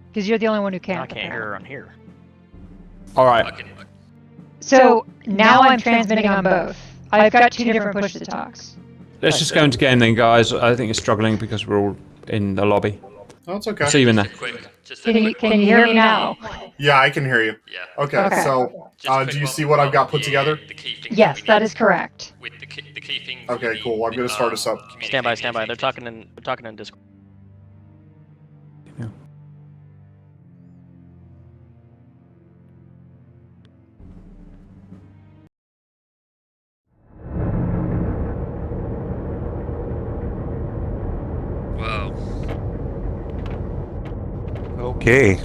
Because you're the only one who can't. I can't hear her on here. All right. So now I'm transmitting on both. I've got 2 different push-to-talks. Let's just go into game then, guys. I think it's struggling because we're all in the lobby. Oh, it's okay. See you in there. Can you hear me now? Yeah, I can hear you. Yeah. Okay. So, do you see what I've got put together? Yes, that is correct. With the key things. Okay, cool. I'm gonna start us up. Stand by. They're talking in Discord. Wow. Okay.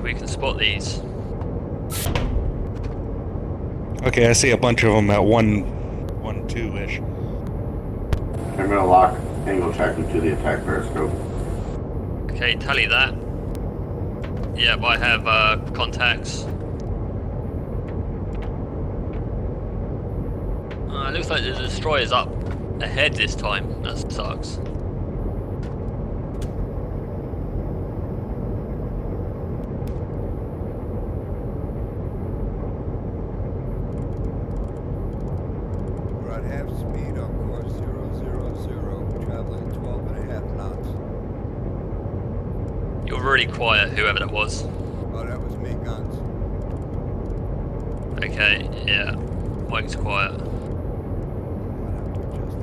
We can spot these. Okay, I see a bunch of them at 1-2-ish. I'm gonna lock angle tracking to the attack periscope. Okay, tally that. Yep, I have contacts. It looks like the destroyer's up ahead this time. That sucks. We're at half speed on course 000, traveling 12.5 knots. You're really quiet, whoever that was. Oh, that was me, guns. Okay, yeah. Mike's quiet.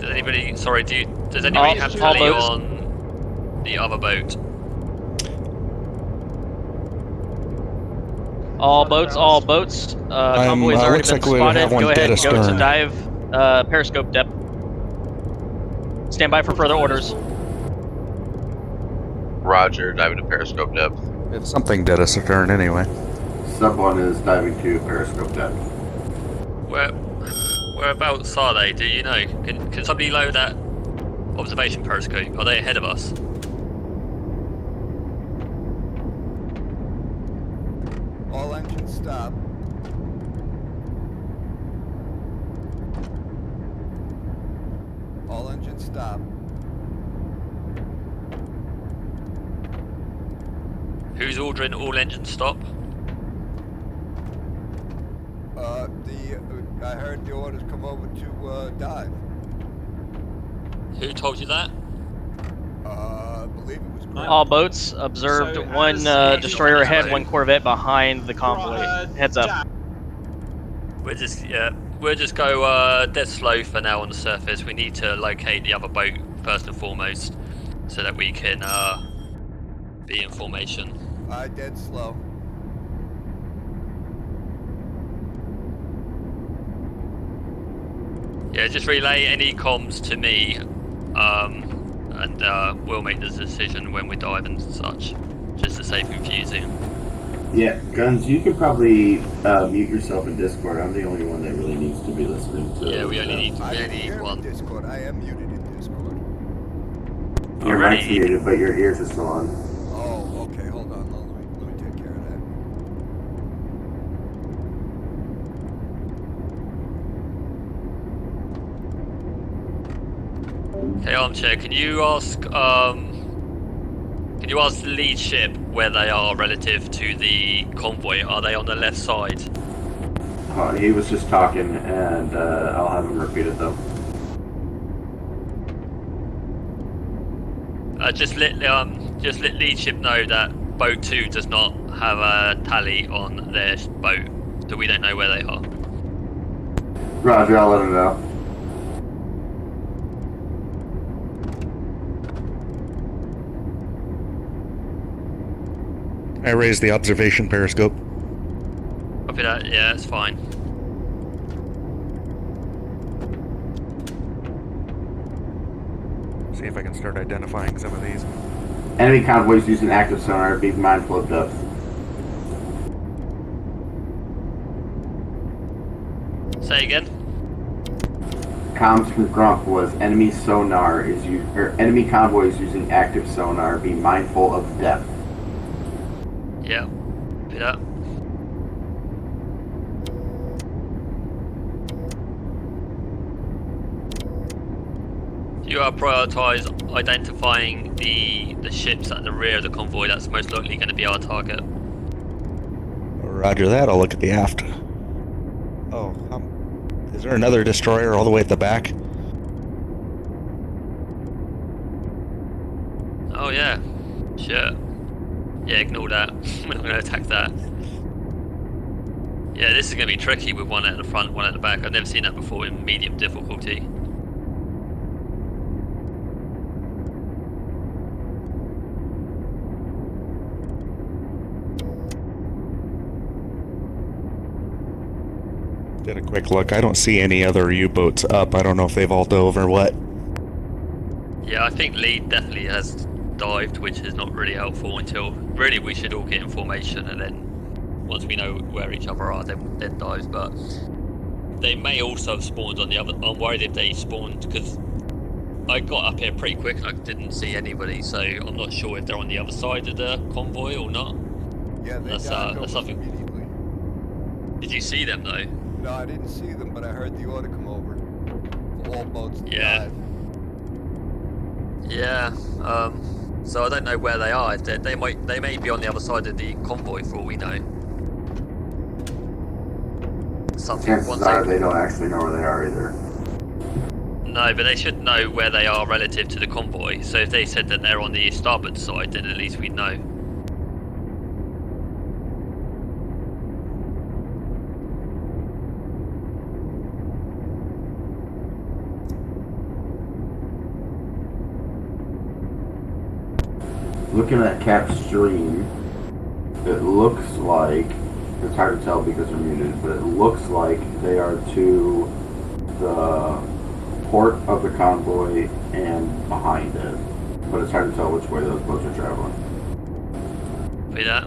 Does anybody? Sorry, does anybody have all tally boats. on the other boat? All boats. Convoy's already looks been like we spotted. have one Go ahead dead and go to astern. dive periscope depth. Stand by for further orders. Roger, diving to periscope depth. It's something dead astern anyway. Sub 1 is diving to periscope depth. Whereabouts are they? Do you know? Can somebody load that observation periscope? Are they ahead of us? All engines stop. All engines stop. Who's ordering all engines stop? I heard the orders come over to dive. Who told you that? I believe it was Grant. All boats observed one destroyer ahead, one corvette behind the convoy. Heads up. We'll just go dead slow for now on the surface. We need to locate the other boat first and foremost, so that we can be in formation. Dead slow. Yeah, just relay any comms to me, and we'll make the decision when we dive and such, just to save confusing. Yeah, Guns, you could probably mute yourself in Discord. I'm the only one that really needs to be listening to. Yeah, we only need one. Discord. I am muted in Discord. Your mic's muted, but your ears are still on. Oh, okay. Hold on. Let me take care of that. Hey, Armchair, can you ask the lead ship where they are relative to the convoy? Are they on the left side? He was just talking, and I'll have him repeat it though. Just let lead ship know that boat 2 does not have a tally on their boat, so we don't know where they are. Roger, I'll let him know. I raised the observation periscope. Copy that. Yeah, that's fine. See if I can start identifying some of these. Enemy convoys using active sonar. Be mindful of depth. Say again. Comms from Grump was enemy enemy convoys using active sonar. Be mindful of depth. Yeah. Copy that. You are prioritise identifying the ships at the rear of the convoy. That's most likely going to be our target. Roger that. I'll look at the aft. Oh, is there another destroyer all the way at the back? Oh yeah. Sure. Yeah, ignore that. We're not going to attack that. Yeah, this is going to be tricky with one at the front, one at the back. I've never seen that before in medium difficulty. Did a quick look. I don't see any other U-boats up. I don't know if they've all dove or what. Yeah, I think lead definitely has dived, which is not really helpful until really we should all get in formation, and then once we know where each other are, then dive. But they may also have spawned on the other. I'm worried if they spawned because I got up here pretty quick and I didn't see anybody, so I'm not sure if they're on the other side of the convoy or not. Yeah, they that's something. immediately. Did you see them though? No, I didn't see them, but I heard the order come over. All boats Yeah. dive. Yeah. So I don't know where they are. They may be on the other side of the convoy for all we know. Chances are they don't actually know where they are either. No, but they should know where they are relative to the convoy. So if they said that they're on the starboard side, then at least we'd know. Looking at Cap's stream, it looks like, it's hard to tell because they're muted, but it looks like they are to the port of the convoy and behind it. But it's hard to tell which way those boats are traveling. See that?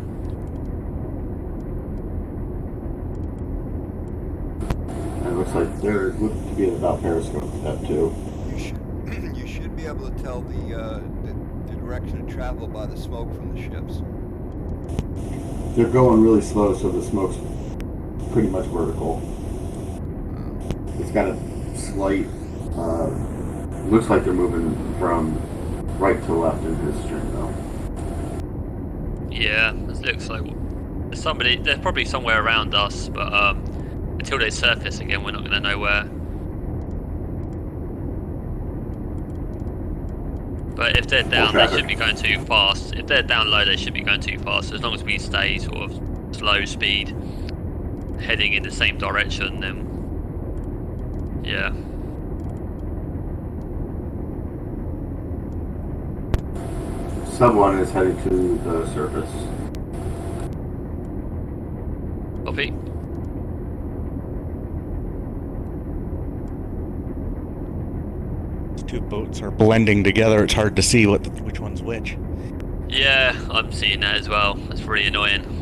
And it looks like they're looking to be about periscope step 2. You should be able to tell the direction of travel by the smoke from the ships. They're going really slow, so the smoke's pretty much vertical. It's got a slight, looks like they're moving from right to left in his stream, though. Yeah, it looks like there's somebody. They're probably somewhere around us, but until they surface again, we're not going to know where. But if they're down, they shouldn't be going too fast. If they're down low, they should be going too fast. As long as we stay sort of slow speed, heading in the same direction, then yeah. Sub 1 is heading to the surface. Copy. Two boats are blending together. It's hard to see which one's which. Yeah, I'm seeing that as well. That's really annoying.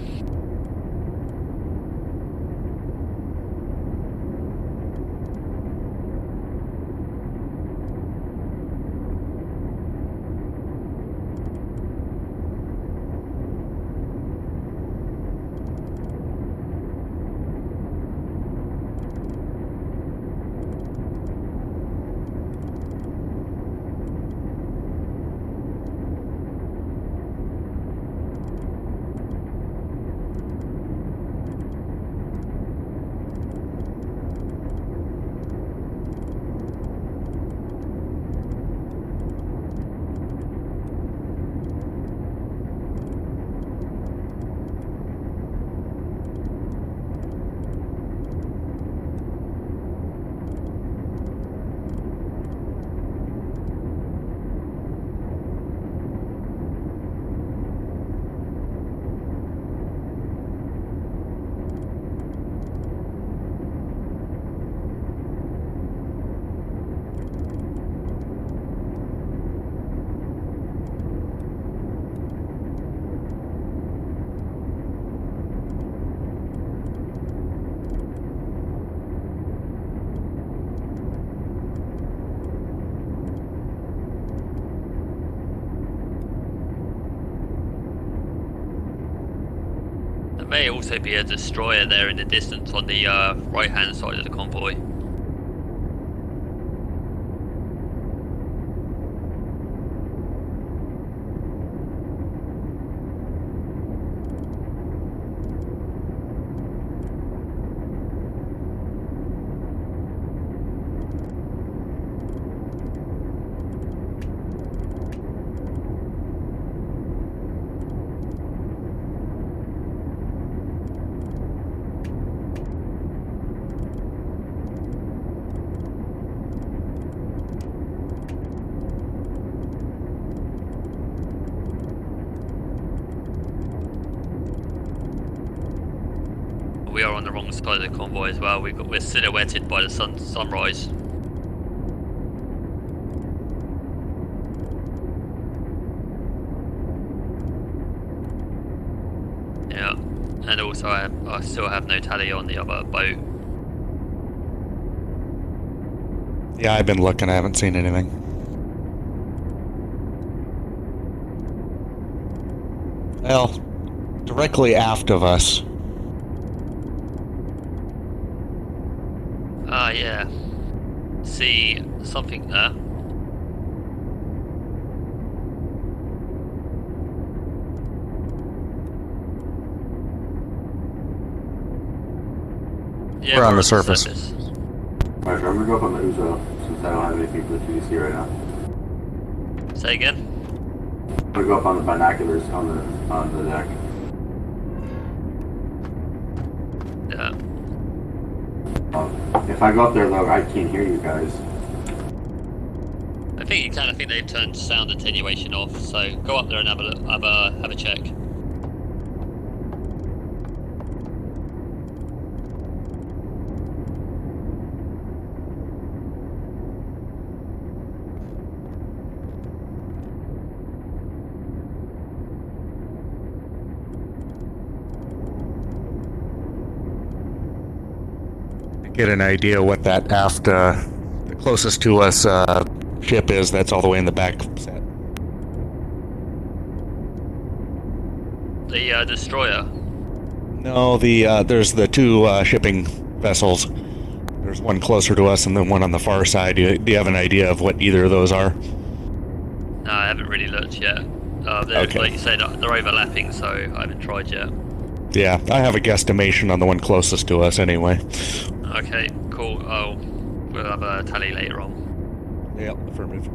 There may also be a destroyer there in the distance on the right-hand side of the convoy. We are on the wrong side of the convoy as well. We're silhouetted by the sunrise. Yeah, and also I still have no tally on the other boat. Yeah, I've been looking. I haven't seen anything. Well, directly aft of us. Ah, yeah. See something there. Yeah, we're on the surface. Alright, I'm gonna go up on the Uzo since I don't have anything for the TDC right now. Say again? I'm gonna go up on the binoculars on the deck. Yeah. If I go up there though, I can't hear you guys. I think Captain, I think they've turned sound attenuation off, so go up there and have a check. Get an idea what that aft, the closest to us ship is. That's all the way in the back set. The destroyer. No, there's the two shipping vessels. There's one closer to us and then one on the far side. Do you have an idea of what either of those are? No, I haven't really looked yet. Okay. Like you said, they're overlapping, so I haven't tried yet. Yeah, I have a guesstimation on the one closest to us anyway. Okay, cool. We'll have a tally later on. Yeah, affirmative.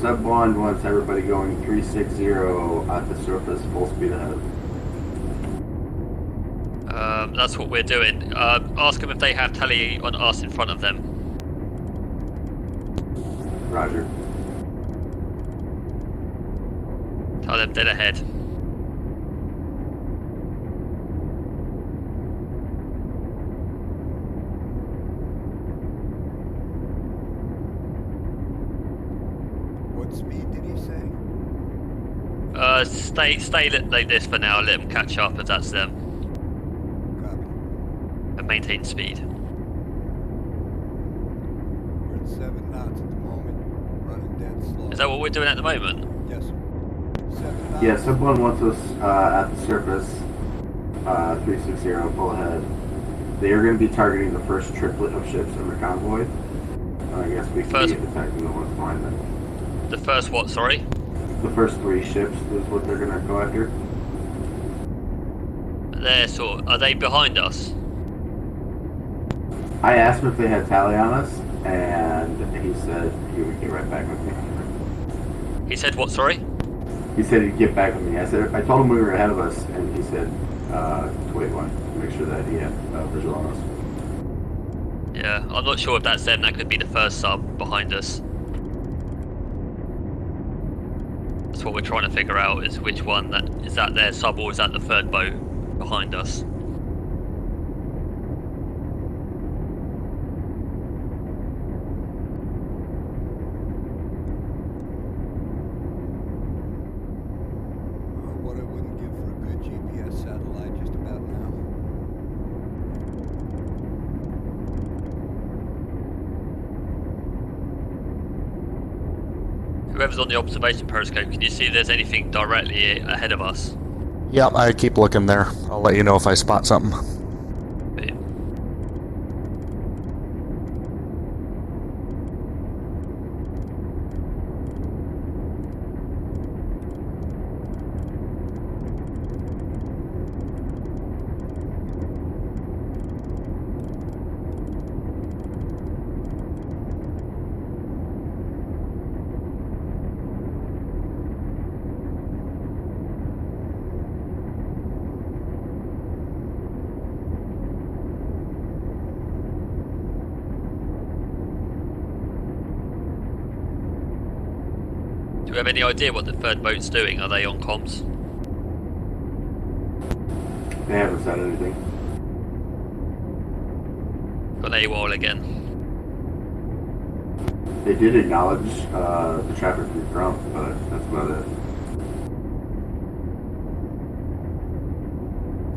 Sub 1 wants everybody going 360 at the surface, full speed ahead. That's what we're doing. Ask them if they have tally on us in front of them. Roger. Tell them dead ahead. What speed did he say? Stay like this for now. Let them catch up as that's them. Copy. And maintain speed. We're at 7 knots at the moment. Running dead slow. Is that what we're doing at the moment? Yes, sir. 7 knots. Yeah, Sub 1 wants us at the surface, 360 full ahead. They are going to be targeting the first triplet of ships in the convoy. I guess we can be attacking the ones behind them. The first what, sorry? The first 3 ships is what they're going to go after. Are they behind us? I asked him if they had tally on us, and he said he would get right back with me. He said what, sorry? He said he'd get back with me. I told him we were ahead of us, and he said to wait one to make sure that he had visual on us. Yeah, I'm not sure if that's them. That could be the first sub behind us. That's what we're trying to figure out, is which one is that their sub or is that the third boat behind us? What I wouldn't give for a good GPS satellite just about now. Whoever's on the observation periscope, can you see if there's anything directly ahead of us? Yep, I keep looking there. I'll let you know if I spot something. Do we have any idea what the third boat's doing? Are they on comms? They haven't said anything. Got AWOL again. They did acknowledge the traffic through Trump, but that's about it.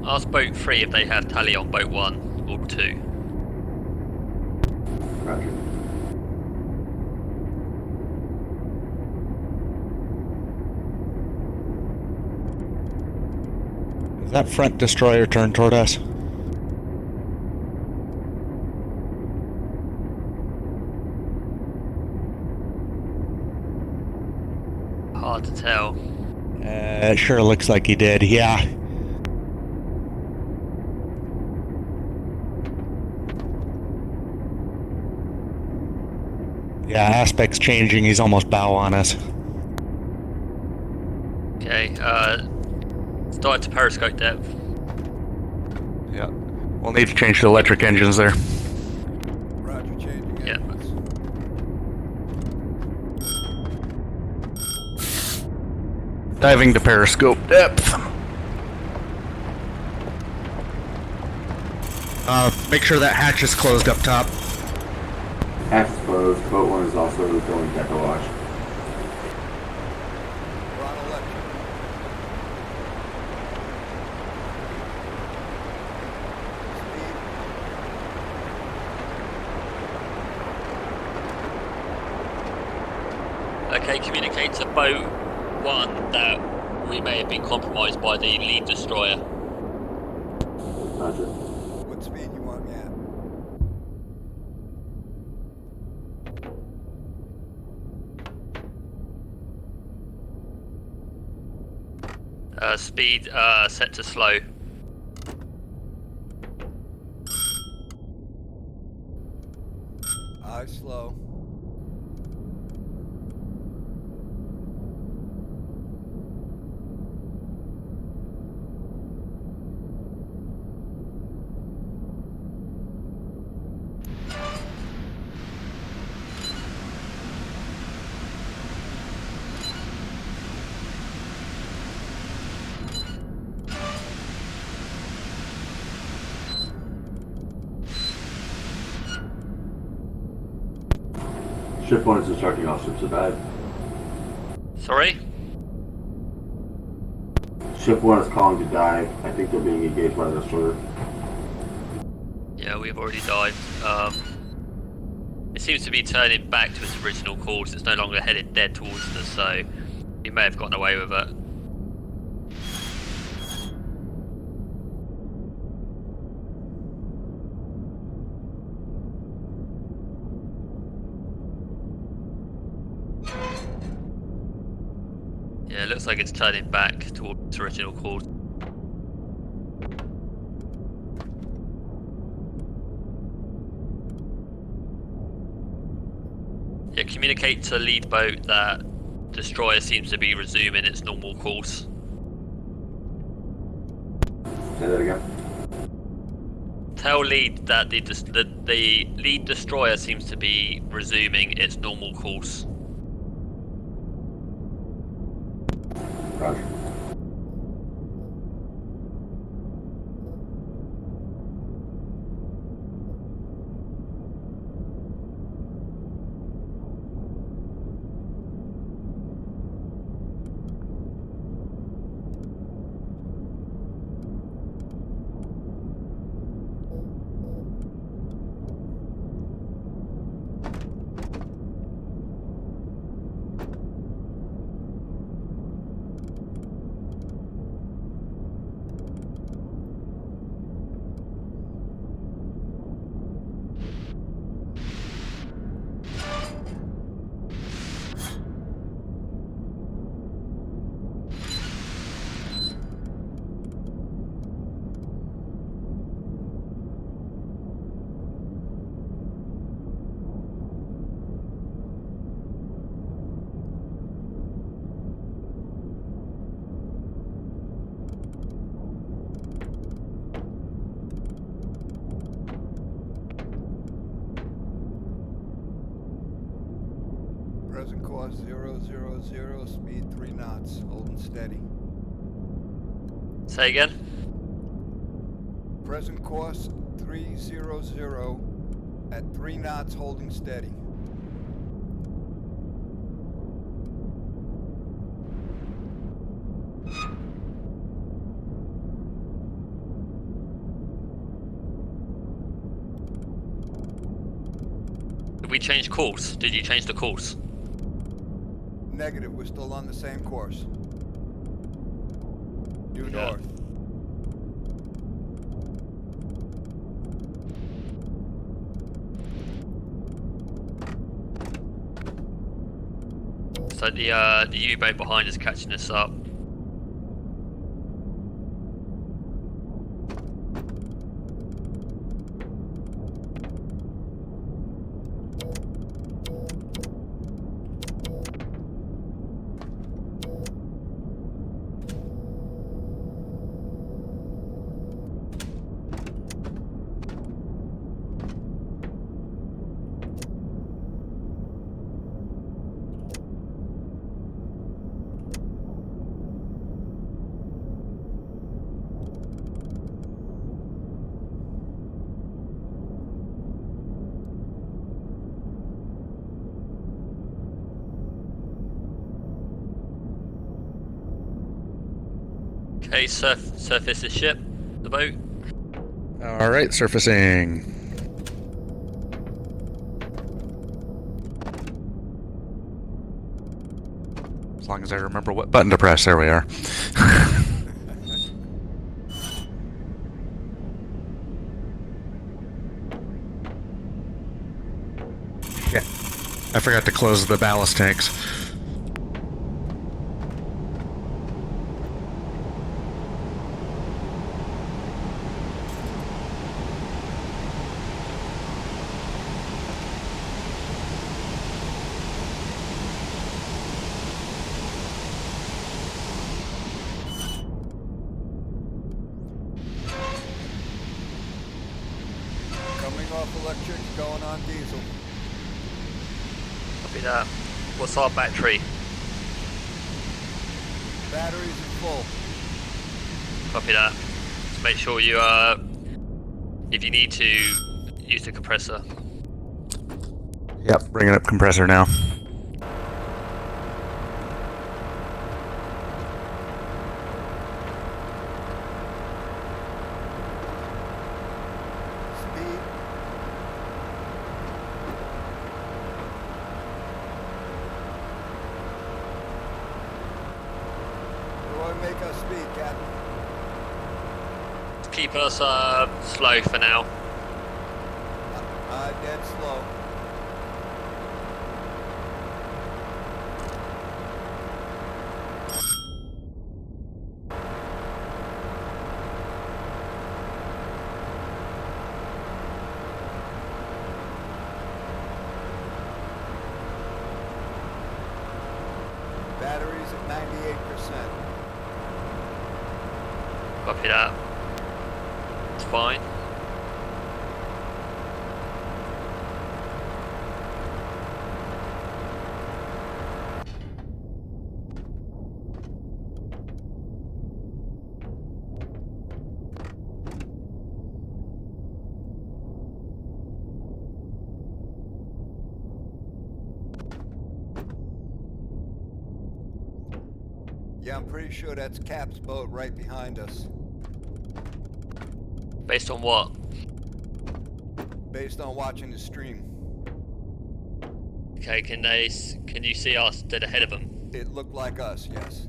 Ask boat 3 if they have tally on boat 1 or 2. Roger. Is that front destroyer turned toward us? Hard to tell. It sure looks like he did, yeah. Yeah, aspect's changing. He's almost bow on us. Okay, start to periscope depth. Yeah. We'll need to change the electric engines there. Roger, changing engines. Diving to periscope depth. Make sure that hatch is closed up top. Hatch is closed. Boat 1 is also going deck awash. Throttle left. Okay, communicate to boat 1 that we may have been compromised by the lead destroyer. Roger. What speed you want me at? Speed set to slow. Aye, slow. Ship 1 is instructing all ships to dive. Sorry? Ship 1 is calling to dive. I think they're being engaged by the destroyer. Yeah, we've already dived. It seems to be turning back to its original course. It's no longer headed dead towards us, so we may have gotten away with it. Yeah, it looks like it's turning back towards its original course. Yeah, communicate to lead boat that destroyer seems to be resuming its normal course. Say that again. Tell lead that the lead destroyer seems to be resuming its normal course. Roger. Present course 000, speed 3 knots, holding steady. Say again? Present course 300 at 3 knots, holding steady. Did we change course? Did you change the course? Negative, we're still on the same course. Due north. So the U-boat behind is catching us up. Okay, surface the ship, the boat. All right, surfacing. As long as I remember what button to press, there we are. Yeah, I forgot to close the ballast tanks. Coming off electric, going on diesel. Copy that. What's our battery? Batteries are full. Copy that. Just make sure you if you need to use the compressor. Yep, bringing up compressor now. Speed. What do I make us speed, Captain? Keep us slow for now. Dead slow. Batteries at 98%. Copy that. It's fine. Yeah, I'm pretty sure that's Cap's boat right behind us. Based on what? Based on watching the stream. Okay, can you see us dead ahead of them? It looked like us, yes.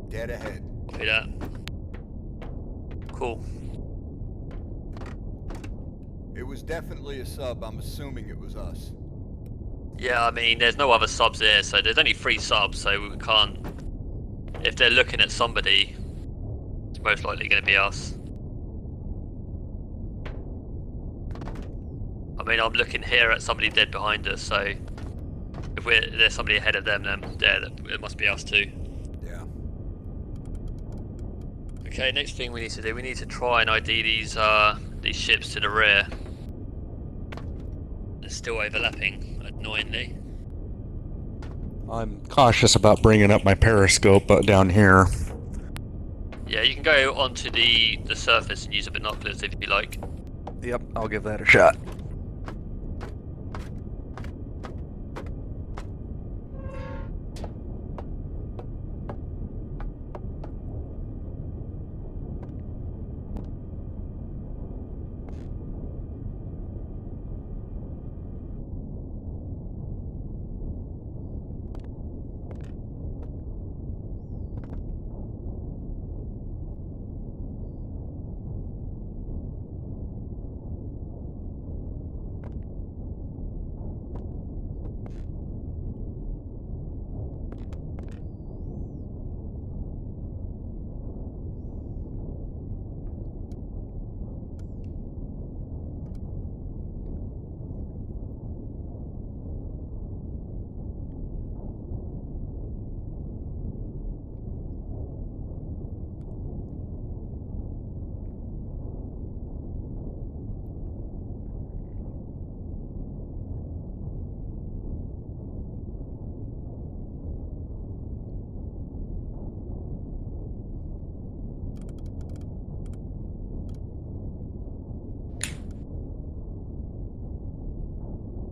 Dead ahead. Copy that. Cool. It was definitely a sub. I'm assuming it was us. Yeah, I mean, there's no other subs here, so there's only 3 subs, so we can't. If they're looking at somebody, it's most likely going to be us. I mean, I'm looking here at somebody dead behind us, so if there's somebody ahead of them, then yeah, it must be us too. Yeah. Okay, next thing we need to do, we need to try and ID these ships to the rear. They're still overlapping, annoyingly. I'm cautious about bringing up my periscope down here. Yeah, you can go onto the surface and use the binoculars if you like. Yep, I'll give that a shot.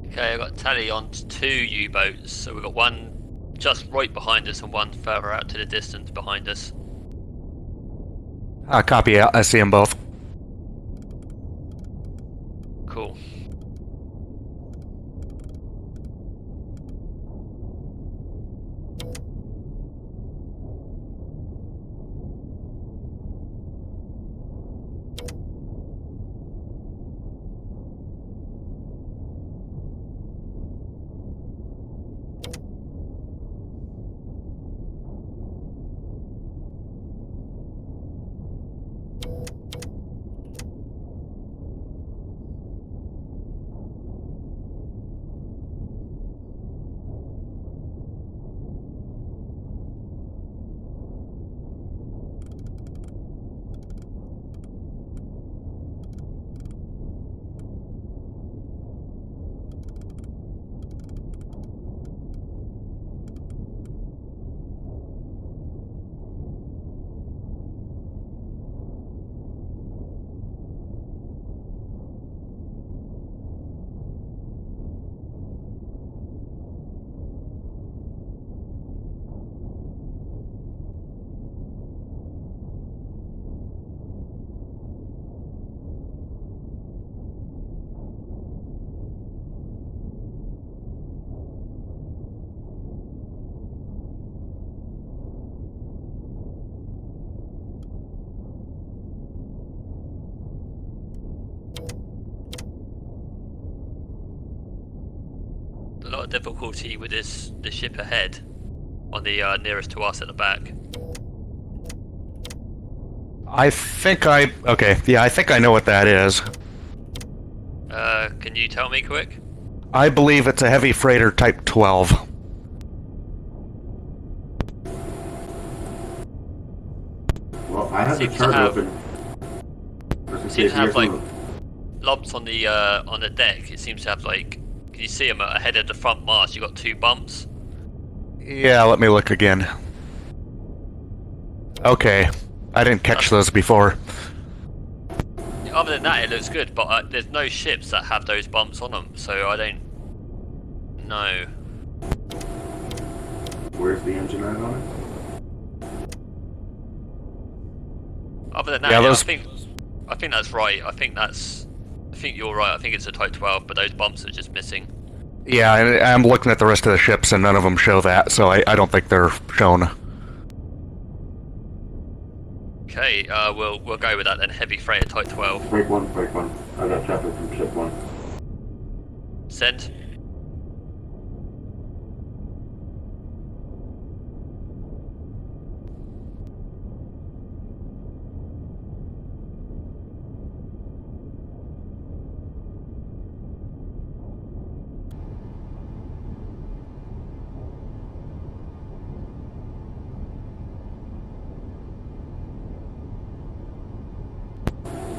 Okay, I've got a tally on 2 U-boats, so we've got one just right behind us and one further out to the distance behind us. Copy. I see them both. Cool. A lot of difficulty with the ship ahead on the nearest to us at the back. I think I... Okay, yeah, I think I know what that is. Can you tell me quick? I believe it's a heavy freighter Type 12. Well, I have the Seems to chart have- open. Seems to have like lumps on the deck. It seems to have like, can you see them ahead of the front mast? You got 2 bumps. Yeah, let me look again. Okay, I didn't catch those before. Other than that, it looks good, but there's no ships that have those bumps on them, so I don't know. Where's the engine at on it? Other than that, Yeah, yeah, those- I think that's right. I think you're right. I think it's a Type 12, but those bumps are just missing. Yeah, and I'm looking at the rest of the ships, and none of them show that, so I don't think they're shown. Okay, we'll go with that then. Heavy freighter Type 12. Break one. I got traffic from ship 1. Send.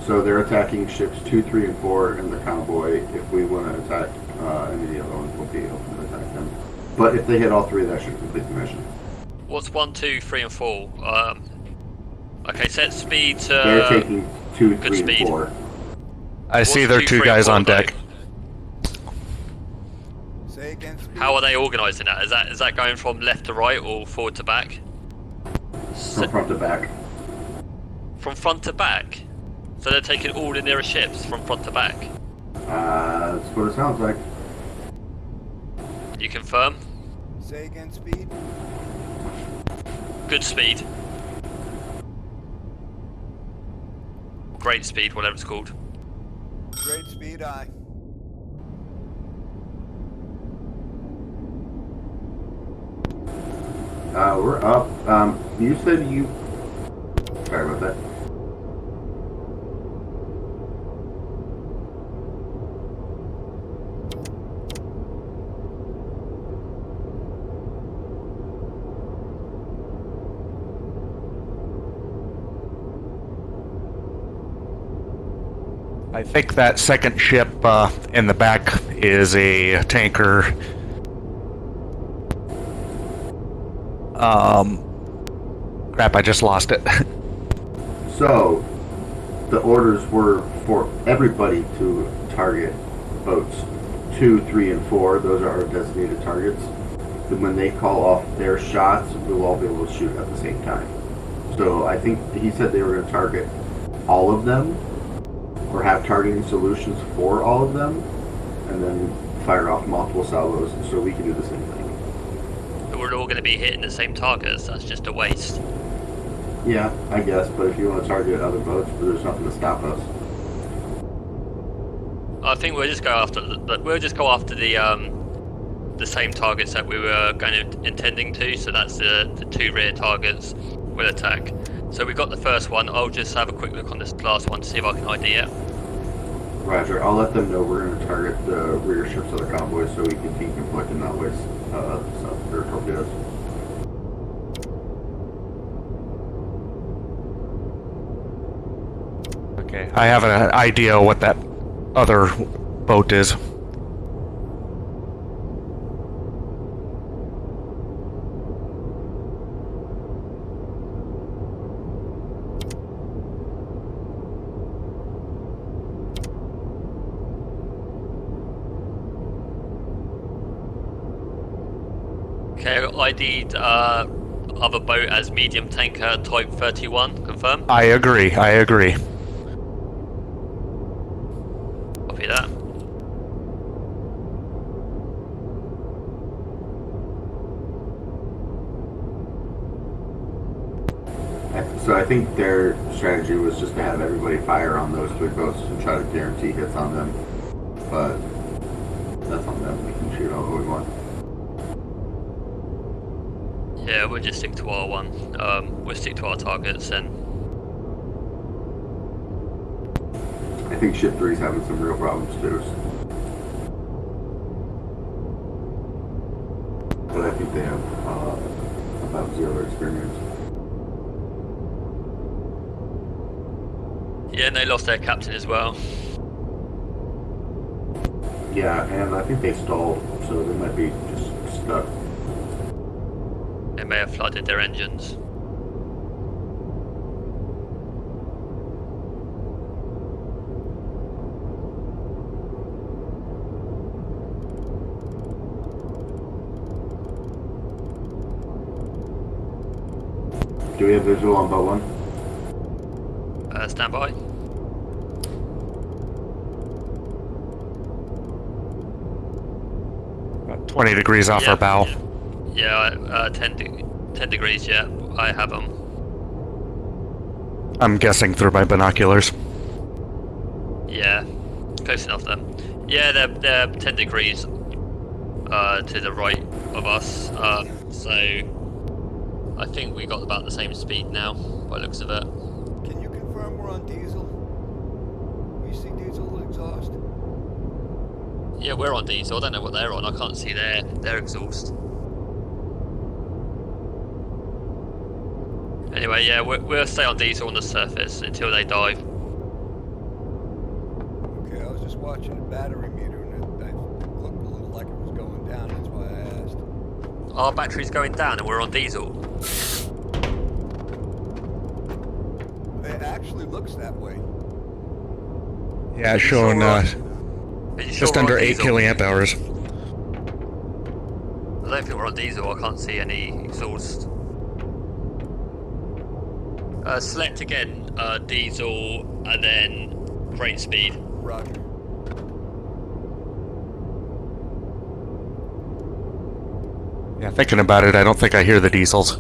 So they're attacking ships 2, 3, and 4 in the convoy. If we want to attack any of the other ones, we'll be able to attack them. But if they hit all 3, that should complete the mission. What's 1, 2, 3, and 4? Okay, set speed to. They're taking 2, good 3, and speed. 4. I see What's there are 2, 2 3, guys and on 4 deck. Say again, speed. How are they organising that? Is that going from left to right or forward to back? From front to back. From front to back? So they're taking all the nearest ships from front to back? That's what it sounds like. You confirm? Say again, speed. Good speed. Great speed, whatever it's called. Great speed, aye. We're up. You said you... Sorry about that. I think that second ship in the back is a tanker. Crap, I just lost it. So, the orders were for everybody to target boats 2, 3, and 4. Those are our designated targets. Then when they call off their shots, we'll all be able to shoot at the same time. So I think he said they were going to target all of them, or have targeting solutions for all of them, and then fire off multiple salvos so we can do the same thing. But we're all going to be hitting the same targets. That's just a waste. Yeah, I guess, but if you want to target other boats, there's nothing to stop us. I think we'll just go after the same targets that we were intending to. So that's the two rear targets will attack. So we got the first one. I'll just have a quick look on this last one to see if I can ID it. Roger. I'll let them know we're going to target the rear ships of the convoys so we can deconflict and not waste their torpedoes. Okay, I have an idea what that other boat is. Okay, I ID'd other boat as medium tanker type 31. Confirm. I agree. Copy that. So I think their strategy was just to have everybody fire on those big boats and try to guarantee hits on them. But that's on them. We can shoot all we want. Yeah, we'll just stick to our one. We'll stick to our targets and. I think ship 3's having some real problems too. But I think they have about 0 experience. Yeah, and they lost their captain as well. Yeah, and I think they stalled, so they might be just stuck. They may have flooded their engines. Do we have visual on boat 1? Stand by. About 20 degrees off our bow. Yeah, 10 degrees, yeah. I have them. I'm guessing through my binoculars. Yeah, close enough then. Yeah, they're 10 degrees to the right of us. So I think we got about the same speed now, by the looks of it. Can you confirm we're on diesel? We see diesel exhaust. Yeah, we're on diesel. I don't know what they're on. I can't see their exhaust. Anyway, yeah, we'll stay on diesel on the surface until they dive. Okay, I was just watching the battery meter and it looked a little like it was going down. That's why I asked. Our battery's going down and we're on diesel. It actually looks that way. Yeah, it's showing just under 8 killiamp hours. I don't think we're on diesel. I can't see any exhaust. Select again, diesel, and then rate speed. Roger. Yeah, thinking about it, I don't think I hear the diesels.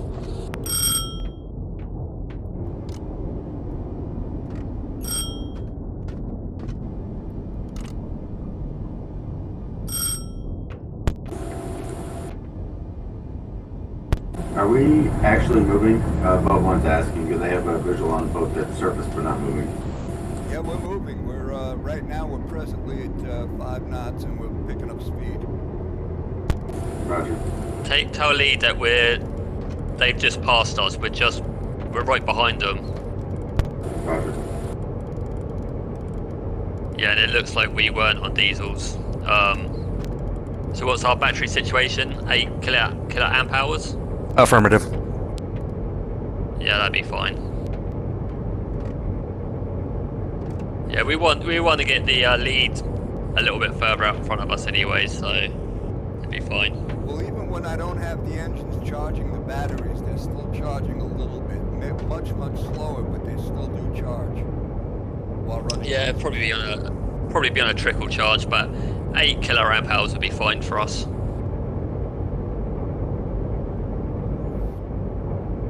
Are we actually moving? Boat 1's asking. Do they have a visual on the boat that's surfaced but not moving? Yeah, we're moving. We're right now we're presently at 5 knots and we're picking up speed. Roger. Tell lead that they've just passed us. We're right behind them. Roger. Yeah, and it looks like we weren't on diesels. So what's our battery situation? 8 kiloamp hours? Affirmative. Yeah, that'd be fine. Yeah, we want to get the lead a little bit further out in front of us anyway, so it'd be fine. Well, even even when I don't have the engines charging the batteries, they're still charging a little bit. Much, much slower, but they still do charge while running. Yeah, probably be on a trickle charge, but 8 kiloamp hours would be fine for us.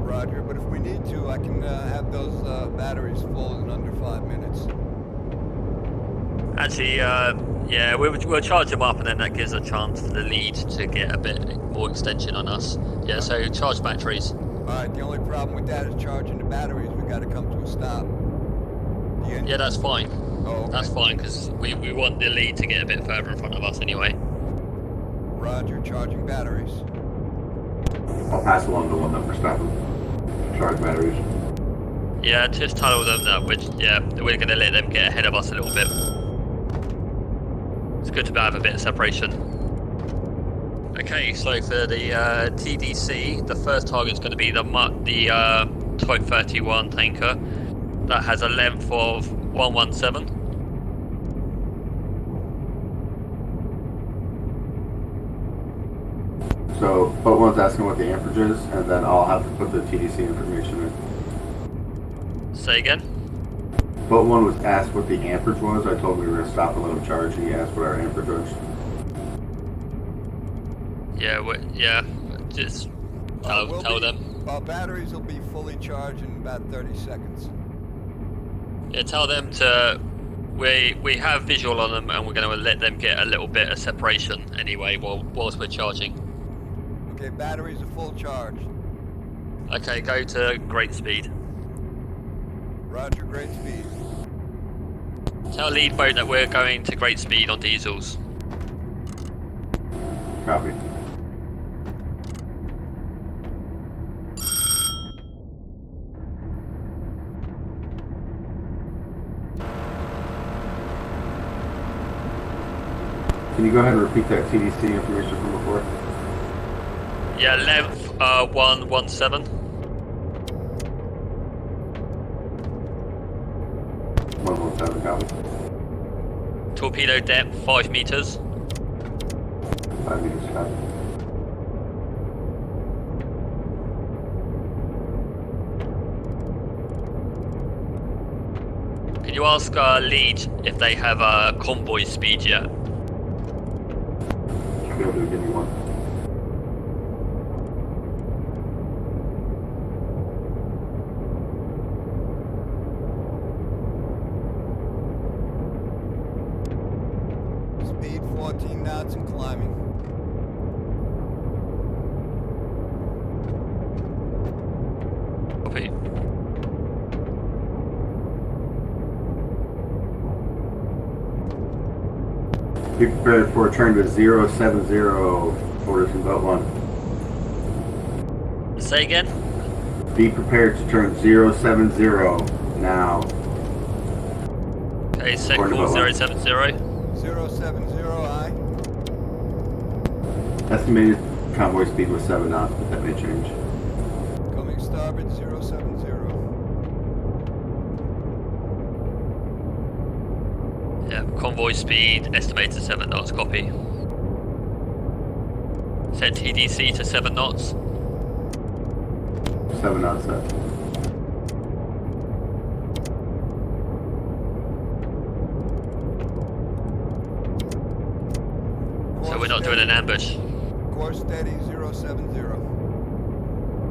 Roger, but if we need to, I can have those batteries full in under 5 minutes. Actually, yeah, we'll charge them up, and then that gives a chance for the lead to get a bit more extension on us. Yeah, so charge batteries. Alright, the only problem with that is charging the batteries. We gotta come to a stop. Yeah, that's fine. Oh, okay. That's fine, because we want the lead to get a bit further in front of us anyway. Roger, charging batteries. I'll pass along the one that we're stopping. Charge batteries. Yeah, just tell them that we're going to let them get ahead of us a little bit. It's good to have a bit of separation. Okay, so for the TDC, the first target is going to be the Type 31 tanker that has a length of 117. So, boat one's asking what the amperage is, and then I'll have to put the TDC information in. Say again? Boat one was asked what the amperage was. I told him we were going to stop and let him charge, and he asked what our amperage was. Yeah, just tell them. Our batteries will be fully charged in about 30 seconds. Yeah, tell them to. We have visual on them, and we're going to let them get a little bit of separation anyway whilst we're charging. Okay, batteries are full charge. Okay, go to great speed. Roger, great speed. Tell lead boat that we're going to great speed on diesels. Copy. Can you go ahead and repeat that TDC information from before? Yeah, length 117. 117, copy. Torpedo depth 5 meters. 5 meters, copy. Can you ask lead if they have a convoy speed yet? Should be able to give me one. Speed 14 knots and climbing. Copy. Be prepared for a turn to 070, orders from boat one. Say again? Be prepared to turn 070 now. Okay, set call 070. 070, aye. Estimated convoy speed was 7 knots, but that may change. Coming starboard 070. Yeah, convoy speed estimated 7 knots, copy. Set TDC to 7 knots. 7 knots set. So we're not doing an ambush. Course steady 070.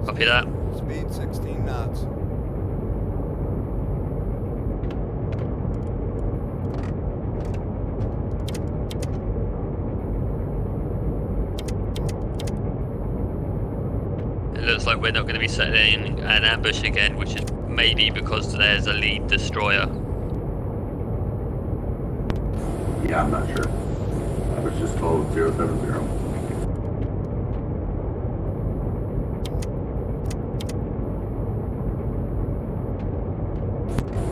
Copy that. Speed 16 knots. It looks like we're not going to be setting an ambush again, which is maybe because there's a lead destroyer. Yeah, I'm not sure. I was just told 070.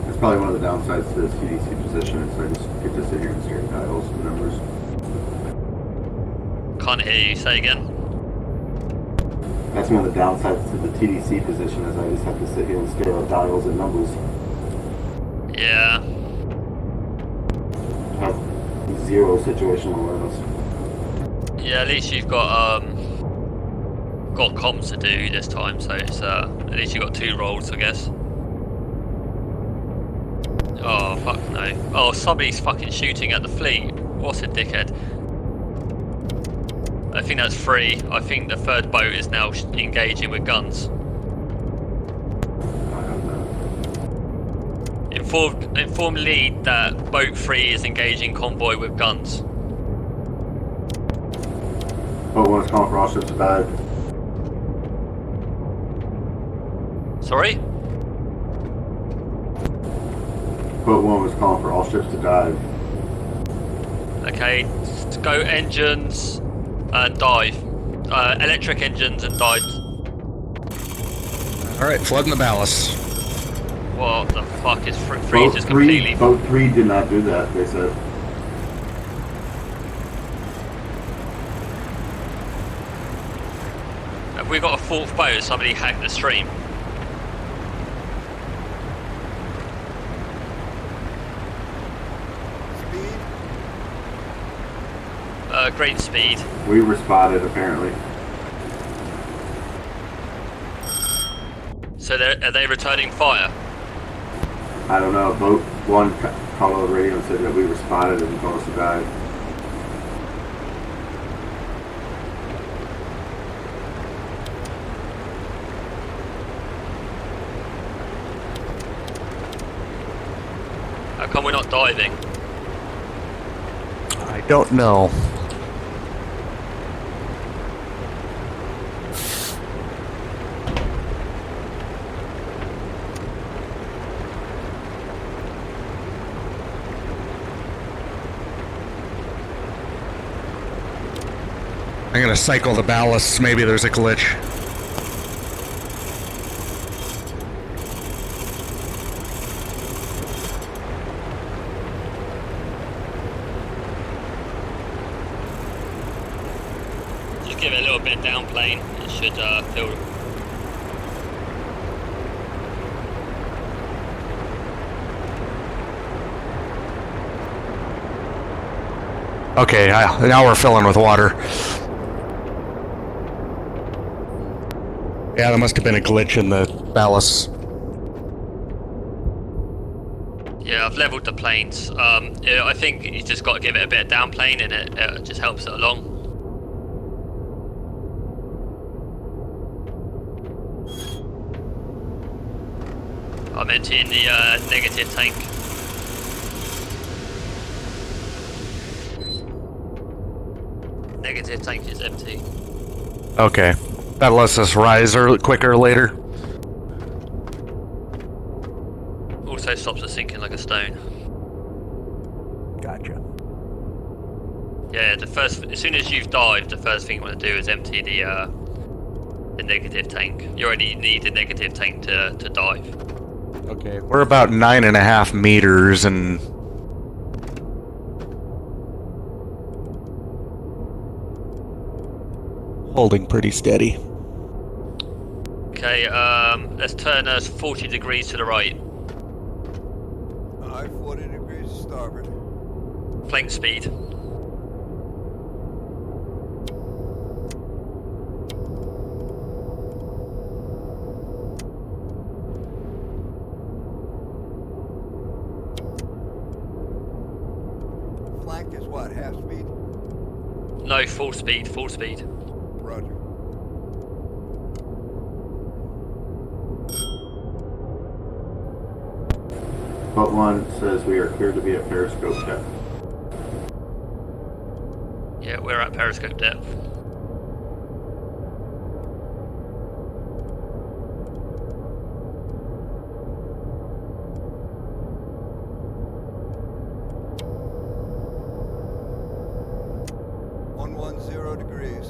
That's probably one of the downsides to this TDC position, is I just get to sit here and stare at dials and numbers. Can't hear you, say again. That's one of the downsides to the TDC position, is I just have to sit here and stare at dials and numbers. Yeah. Have zero situational awareness. Yeah, at least you've got got comms to do this time, so it's at least you got 2 rolls, I guess. Oh fuck no! Oh, somebody's fucking shooting at the fleet. What's a dickhead? I think that's 3. I think the 3rd boat is now engaging with guns. Inform lead that boat 3 is engaging convoy with guns. Boat 1 is calling for all ships to dive. Sorry? Boat 1 was calling for all ships to dive. Okay, go engines and dive. Electric engines and dive. Alright, flooding the ballast. What the fuck is freezes completely? Boat 3 did not do that, they said. Have we got a 4th boat? Somebody hacked the stream. Great speed. We were spotted, apparently. So are they returning fire? I don't know. Boat 1 called on the radio and said that we were spotted and told us to dive. How come we're not diving? I don't know. I'm gonna cycle the ballasts, maybe there's a glitch. Just give it a little bit down plane, it should fill. Okay, now we're filling with water. Yeah, there must have been a glitch in the ballast. Yeah, I've leveled the planes. I think you just got to give it a bit of down plane and it just helps it along. I'm emptying the negative tank. Negative tank is empty. Okay. That lets us rise quicker later. Also stops us sinking like a stone. Gotcha. Yeah, as soon as you've dived, the first thing you want to do is empty the negative tank. You only need the negative tank to dive. Okay. We're about 9.5 meters and holding pretty steady. Okay, let's turn us 40 degrees to the right. Aye, 40 degrees starboard. Flank speed. Flank is what, half speed? No, full speed, full speed. Roger. Boat 1 says we are cleared to be at periscope depth. Yeah, we're at periscope depth. Degrees.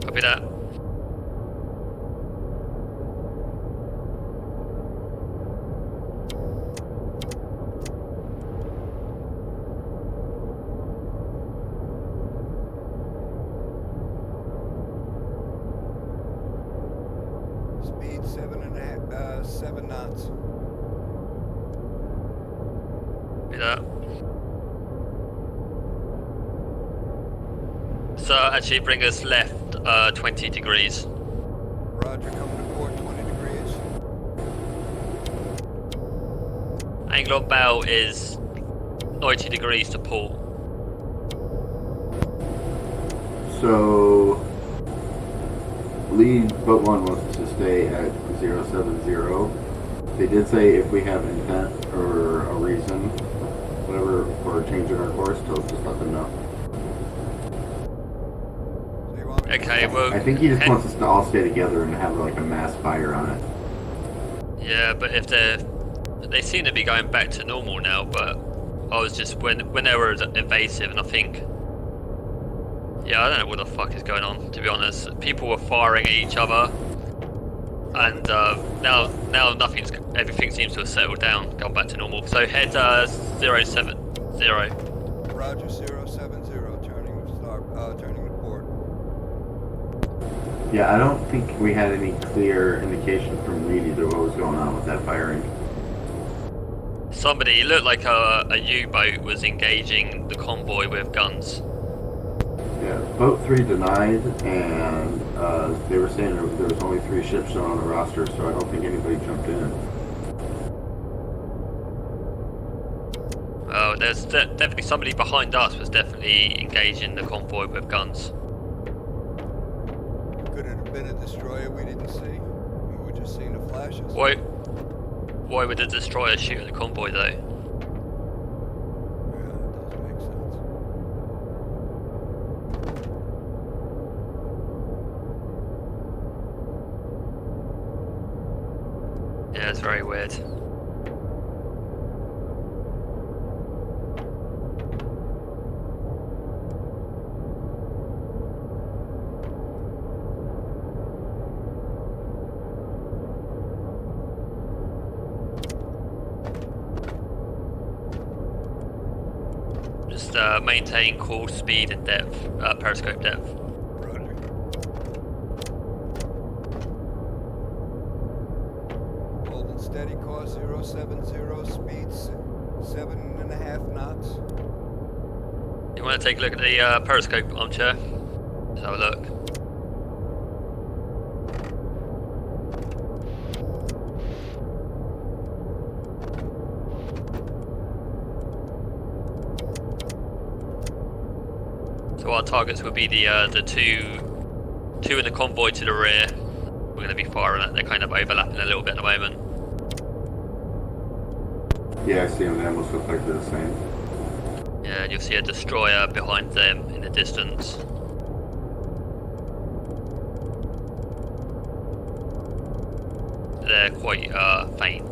Copy that. Speed 7 knots. Copy that. So actually bring us left 20 degrees. Roger, coming to port 20 degrees. Angle on bow is 90 degrees to port. So, lead boat 1 wants to stay at 070. They did say if we have intent or a reason, whatever, for changing our course, to just let them know. Okay, well... I think he just wants us to all stay together and have like a mass fire on it. Yeah, but if they seem to be going back to normal now, but I was just, when they were invasive, and I think... Yeah, I don't know what the fuck is going on, to be honest. People were firing at each other, and now everything seems to have settled down, gone back to normal. So head 070. Roger, 070, turning to port. Yeah, I don't think we had any clear indication from Reed either what was going on with that firing. Somebody, it looked like a U-boat was engaging the convoy with guns. Yeah, boat 3 denied, and they were saying there was only 3 ships shown on the roster, so I don't think anybody jumped in. Oh, there's definitely somebody behind us was definitely engaging the convoy with guns. Could it have been a destroyer we didn't see? We were just seeing the flashes. Why would the destroyer shoot at the convoy though? Yeah, that doesn't make sense. Yeah, it's very weird. Just maintain course, speed and depth, periscope depth. Roger. Holding steady course 070, speeds 7.5 knots. You want to take a look at the periscope armchair? Let's have a look. So our targets will be the two in the convoy to the rear. We're going to be firing at. They're kind of overlapping a little bit at the moment. Yeah, I see them. They almost look like they're the same. Yeah, and you'll see a destroyer behind them in the distance. They're quite faint.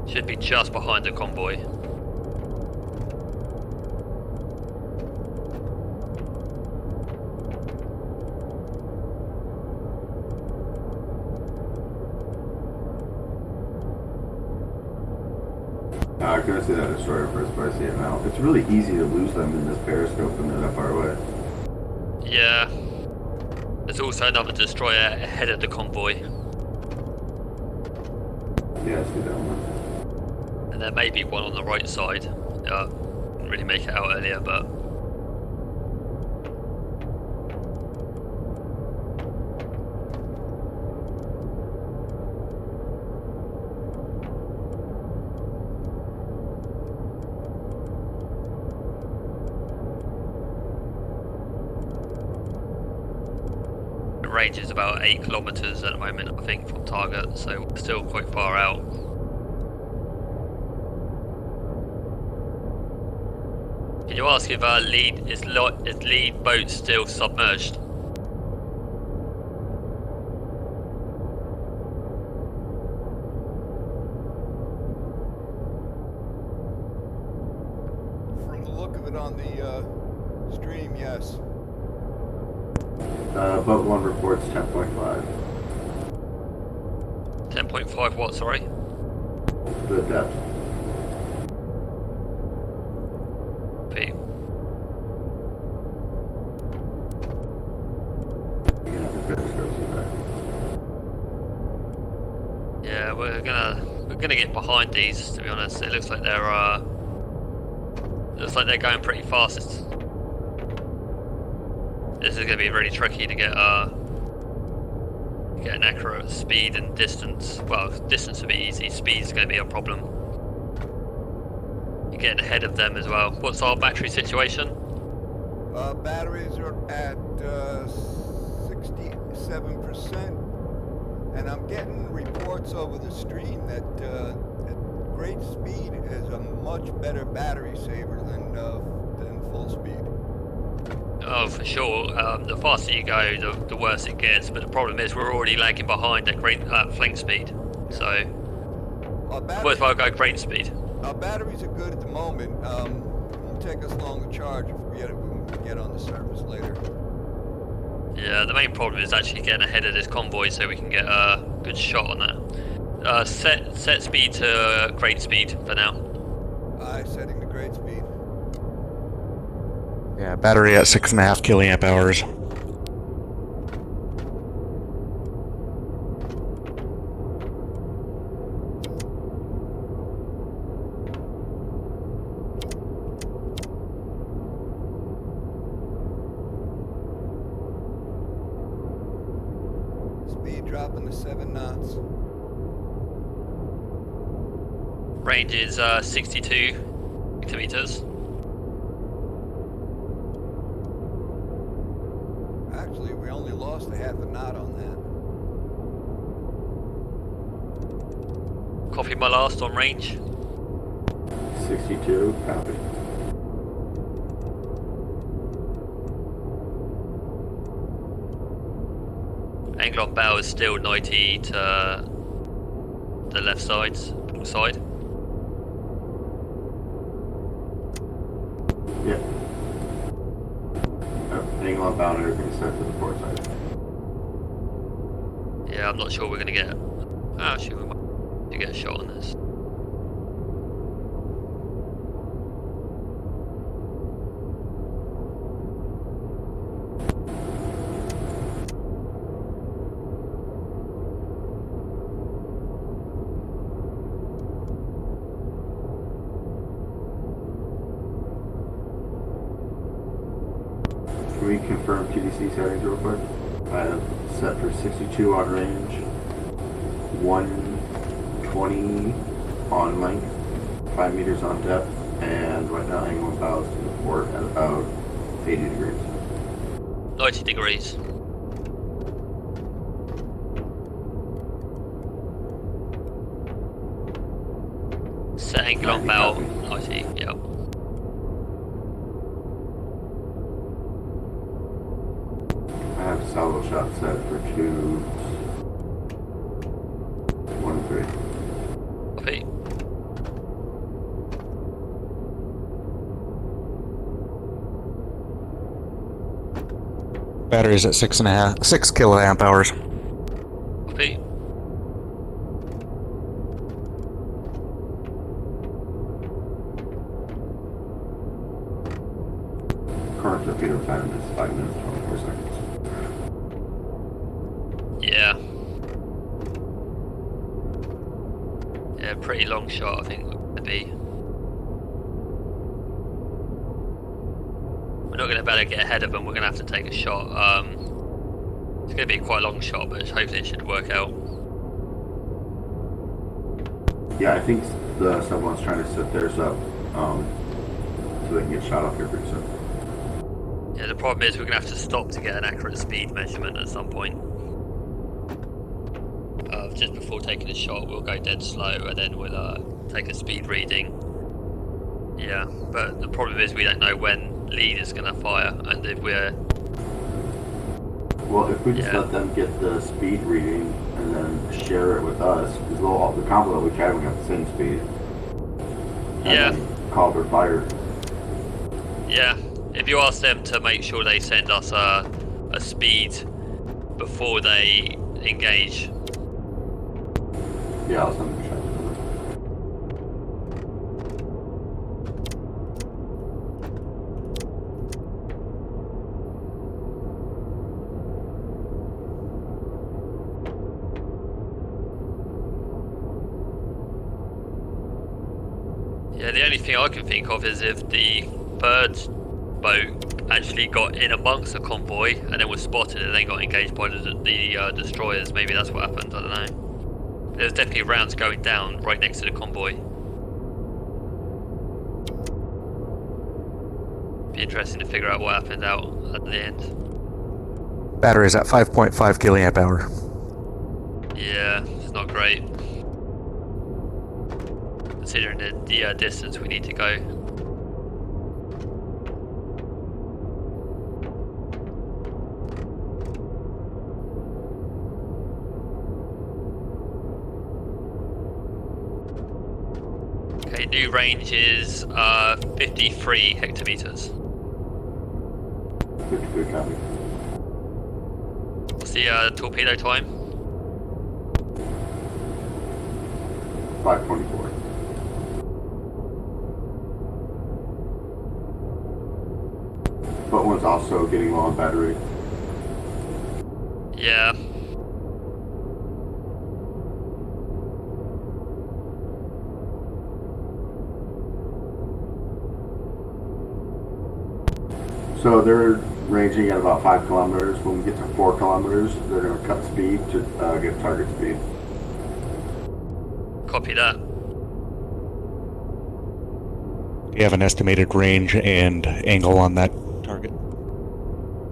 Should be just behind the convoy. I couldn't see that destroyer first, but I see it now. It's really easy to lose them in this periscope when they're that far away. Yeah. There's also another destroyer ahead of the convoy. Yeah, I see that one. And there may be one on the right side. Didn't really make it out earlier, but... The range is about 8 kilometers at the moment, I think, from target, so we're still quite far out. Can you ask if is lead boat still submerged? From the look of it on the stream, yes. Boat 1 reports 10.5. 10.5 what, sorry? The depth. P. Yeah, the periscope, see that. going to get behind these, to be honest. It looks like they're going pretty fast. This is going to be really tricky to get an accurate speed and distance. Well, distance will be easy. Speed is going to be a problem. You're getting ahead of them as well. What's our battery situation? Batteries are at 67%, and I'm getting reports over the stream that at great speed is a much better battery saver than full speed. Oh, for sure. The faster you go, the worse it gets. But the problem is we're already lagging behind at flank speed. So, worth while go great speed. Our batteries are good at the moment. It won't take us long to charge if we get on the surface later. Yeah, the main problem is actually getting ahead of this convoy so we can get a good shot on that. Set speed to great speed for now. Aye, setting to great speed. Yeah, battery at 6.5 killiamp hours. Speed dropping to 7 knots. Range is 62 kilometers. Actually, we only lost a half a knot on that. Copy my last on range. 62, copy. Angle on bow is still 90 to the left side. Yep. Angle on bow and everything's set to the port side. Yeah, I'm not sure we're going to get... Actually, we might get a shot on this. Can we confirm TDC settings real quick? I have set for 62 on range, 120 on length, 5 meters on depth, and right now angle on bows to the port at about 80 degrees. 90 degrees. Set angle on bow, 90, yeah. I have salvo shot set for 2, 1, 3. Copy. Battery's at 6 kiloamp hours. Copy. Current torpedo time is 5 minutes 24 seconds. Yeah. Yeah, pretty long shot, I think it would be. We're not going to be able to get ahead of them, we're going to have to take a shot. It's going to be quite a long shot, but hopefully it should work out. Yeah, I think someone's trying to set theirs up so they can get shot off here pretty soon. Yeah, the problem is we're going to have to stop to get an accurate speed measurement at some point. Just before taking a shot, we'll go dead slow and then we'll take a speed reading. Yeah, but the problem is we don't know when lead is going to fire, and if we're... Well, if we just let them get the speed reading and then share it with us, because the combo that we tried, we got the same speed. And then call for fire. Yeah, if you ask them to make sure they send us a speed before they engage. Yeah, I'll send them a shot. Yeah, the only thing I can think of is if the third boat actually got in amongst the convoy and then was spotted and then got engaged by the destroyers. Maybe that's what happened, I don't know. There's definitely rounds going down right next to the convoy. Be interesting to figure out what happened out at the end. Battery's at 5.5 kiloamp hour. Yeah, it's not great. Considering the distance we need to go. Okay, new range is 53 hectometers. 53 copy. What's the torpedo time? 524. But one's also getting low on battery. Yeah. So they're ranging at about 5 kilometers. When we get to 4 kilometers, they're going to cut speed to get target speed. Copy that. Do you have an estimated range and angle on that target?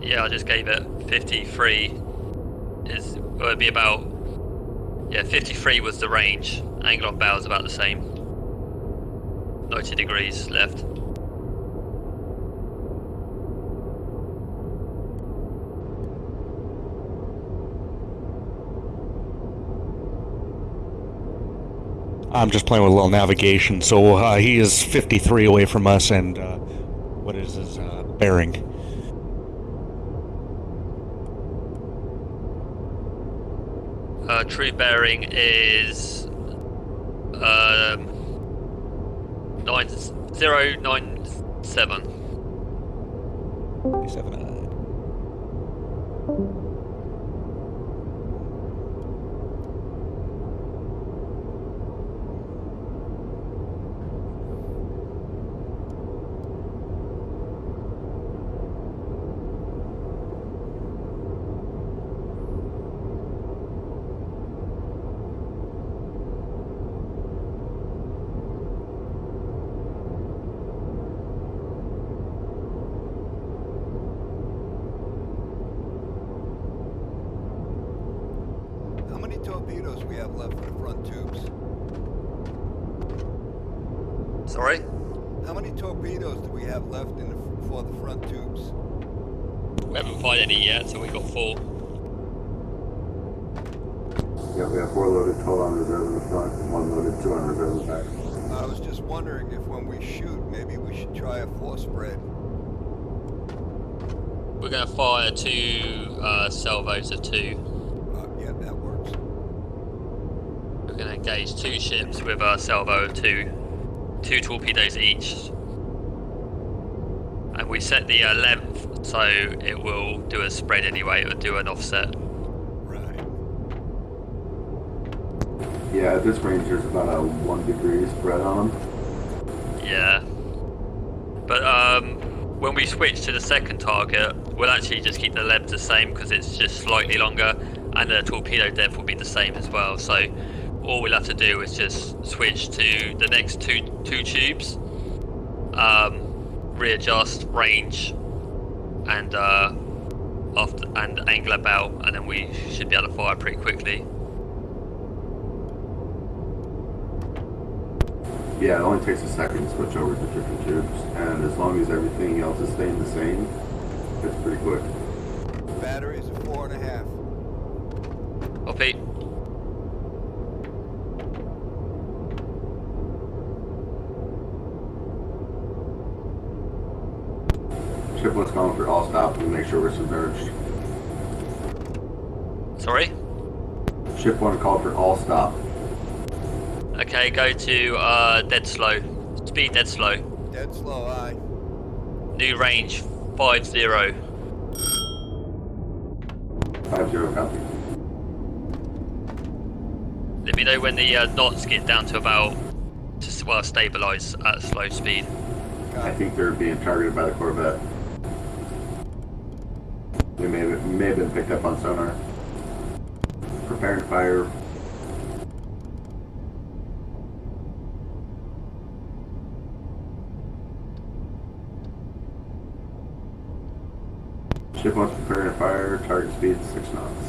Yeah, I just gave it 53. It'd be about, yeah, 53 was the range. Angle on bow is about the same. 90 degrees left. I'm just playing with a little navigation. So he is 53 away from us, and what is his bearing? True bearing is 9097. 97. How many torpedoes we have left for the front tubes? Sorry? How many torpedoes do we have left for the front tubes? We haven't fired any yet, so we got 4. Yeah, we have 4 loaded, 12 on reserve in the front, and 1 loaded, 2 on reserve in the back. I was just wondering if when we shoot, maybe we should try a force spread. We're going to fire 2 salvos of 2. Yeah, that works. We're going to engage 2 ships with a salvo of 2. 2 torpedoes each. And we set the length, so it will do a spread anyway, it will do an offset. Right. Yeah, at this range there's about a 1 degree spread on them. Yeah. But when we switch to the second target, we'll actually just keep the length the same because it's just slightly longer, and the torpedo depth will be the same as well. So all we'll have to do is just switch to the next two tubes, readjust range, and angle about, and then we should be able to fire pretty quickly. Yeah, it only takes a second to switch over to different tubes, and as long as everything else is staying the same, it's pretty quick. Batteries are 4.5. Copy. Ship 1's calling for all stop and make sure we're submerged. Sorry? Ship 1 called for all stop. Okay, go to dead slow. Speed dead slow. Dead slow, aye. New range 50. 50 copy. Let me know when the knots get down to about as well stabilize at slow speed. I think they're being targeted by the Corvette. We may have been picked up on sonar. Prepare to fire. Ship wants preparing to fire. Target speed 6 knots.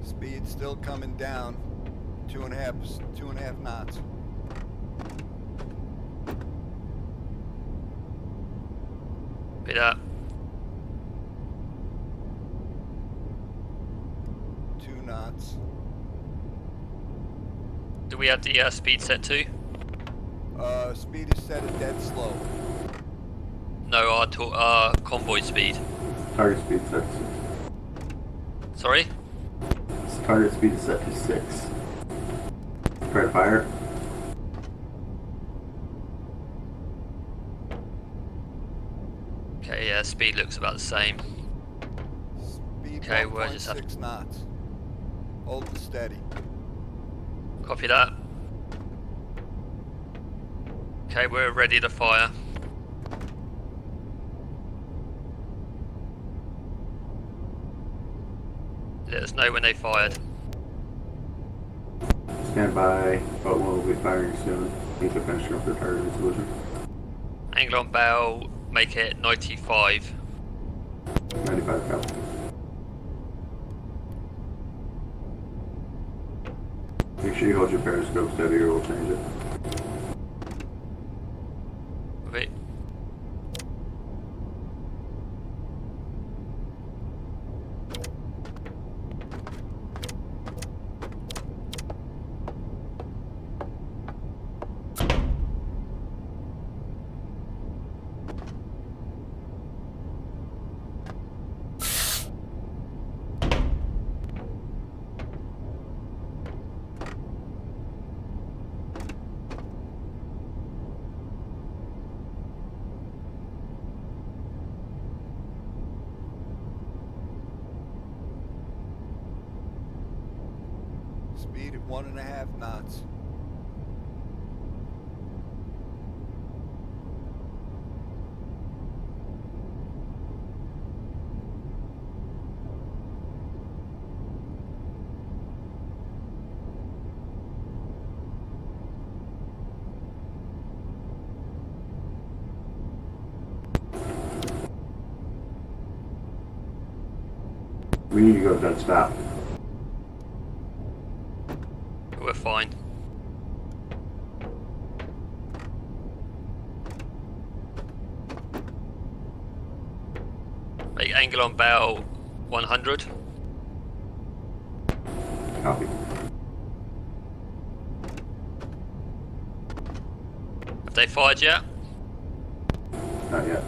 Speed still coming down. 2.5 knots. Be that. 2 knots. Do we have the speed set too? Speed is set at dead slow. No, our convoy speed. Target speed set to 6. Sorry? Target speed is set to 6. Prepare to fire. Okay, yeah, speed looks about the same. Speed Okay, we're just 1.6 knots. Hold it steady. Copy that. Okay, we're ready to fire. Let us know when they fired. Stand by. Boat will be firing soon. Need to finish up the target solution. Angle on bow, make it 95. 95 copy. Make sure you hold your periscope steady or we'll change it. Wait. Speed at 1.5 knots. We need to go dead stop. We're fine. Make angle on bow 100. Copy. Have they fired yet? Not yet.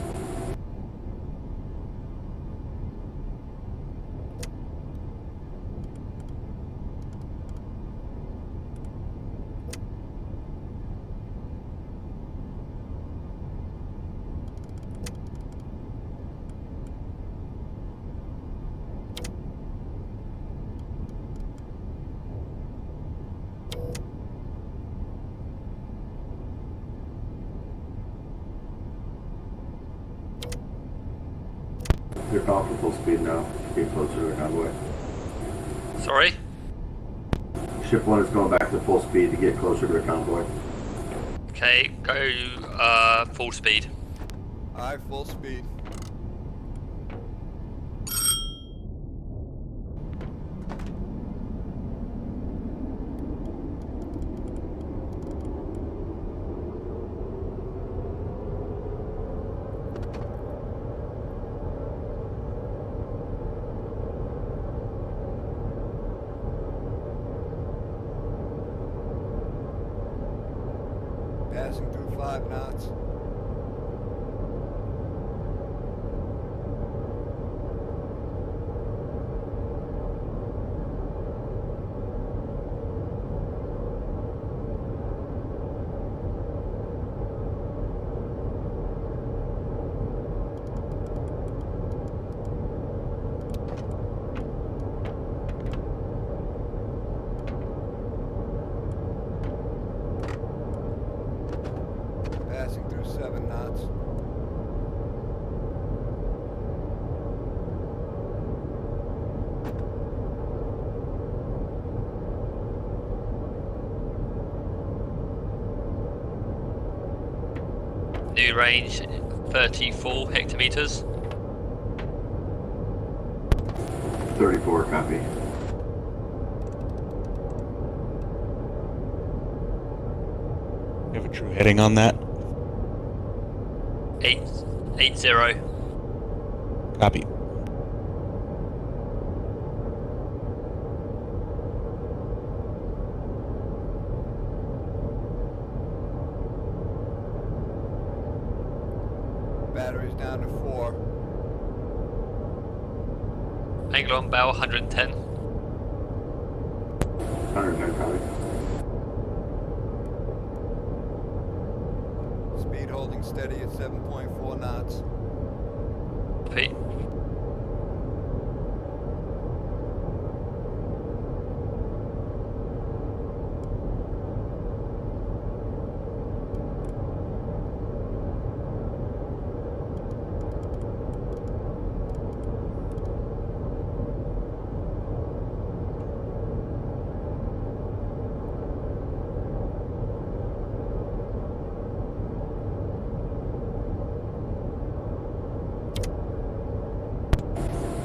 They're calling for full speed now. Get closer to the convoy. Sorry? Ship 1 is going back to full speed to get closer to the convoy. Okay, go full speed. Aye, full speed. Passing through 5 knots. New range 34 hectometers. 34, copy. You have a true heading on that? 880. Copy. Battery's down to 4. Angle on bow 110. 110, copy. Speed holding steady at 7.4 knots. Pete.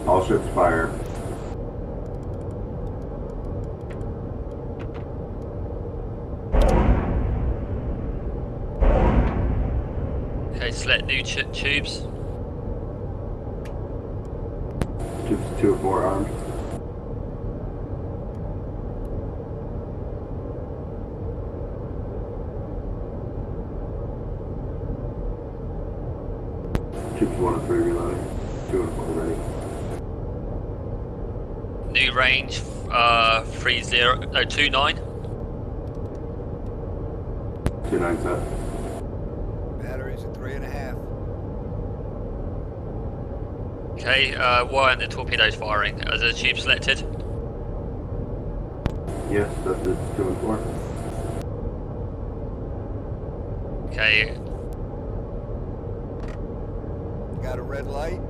All ships fire. Okay, select new tubes. Ships 2 of 4 armed. Ships 1 of 3 reloading. 2 and 4 ready. New range 29. 29 set. Battery's at 3.5. Okay, why aren't the torpedoes firing? Are the tubes selected? Yes, that's it. 2 and 4. Okay, Got a red light.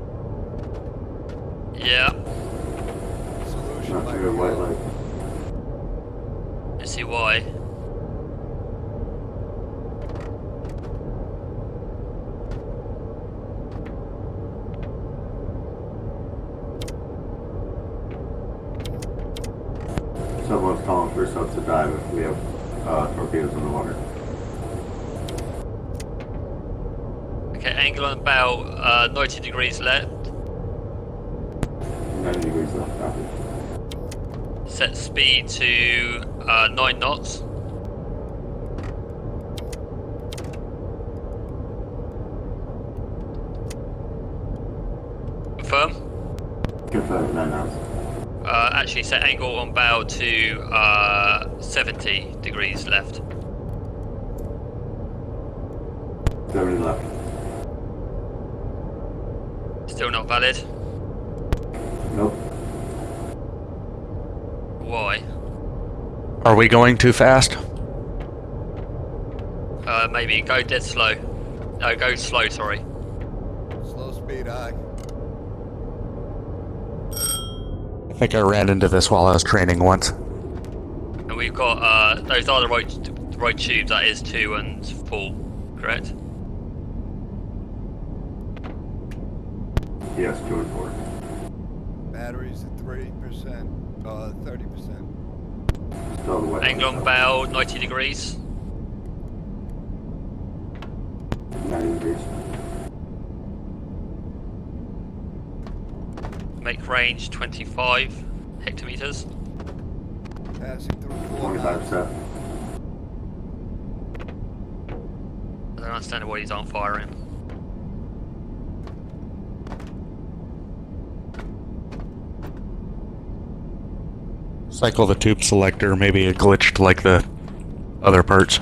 yeah. Solution Not might too be white yellow. light. Let's see why. Someone's calling for subs to dive if we have torpedoes in the water. Okay, angle on the bow 90 degrees left. 90 degrees left, copy. Set speed to 9 knots. Confirm. Confirm 9 knots. Actually, set angle on bow to 70 degrees left. 70 left. Still not valid. Nope. Why? Are we going too fast? Maybe go dead slow. No, go slow, sorry. Slow speed high. I think I ran into this while I was training once. And we've got, those are the right tubes, that is 2 and 4, correct? Yes, 2 and 4. Battery's at 30%. 30%. Still the white Angle on bow 90 degrees. 90 degrees. Make range 25 hectometers. Passing through 4 25 knots. set. I don't understand why these aren't firing. Cycle the tube selector, maybe it glitched like the other parts.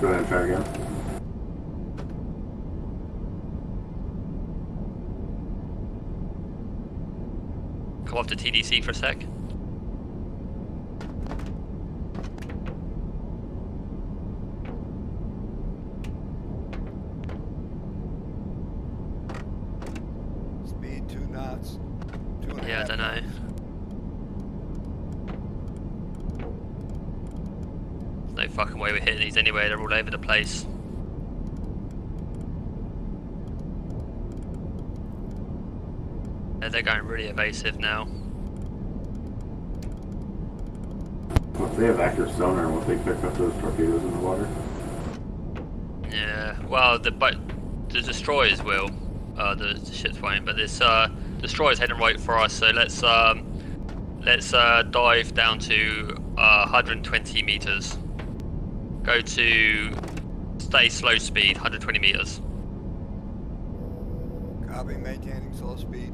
Go ahead and try again. Come off to TDC for a sec. Speed 2 knots. 2.5. Yeah, I don't know. fucking way we're hitting these anyway. They're all over the place. Yeah, they're going really evasive now. Well, if they have accurate sonar, won't they pick up those torpedoes in the water? Yeah, well, the destroyers will. The ships won't, but this destroyer's heading right for us. So let's dive down to 120 meters. Go to stay slow speed, 120 meters. Copy, maintaining slow speed.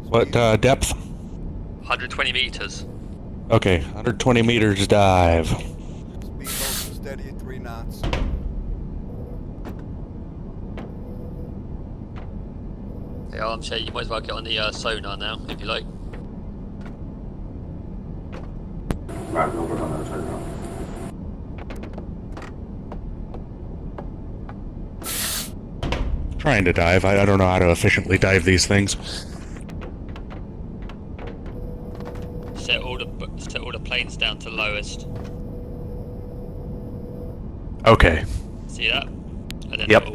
What depth? 120 meters. Okay, 120 meters dive. Speed holds steady at 3 knots. Yeah, I'm sure you might as well get on the sonar now, if you like. Right, we'll put on the other side now. Trying to dive. I don't know how to efficiently dive these things. Set all the planes down to lowest. Okay. See that? And then Yep.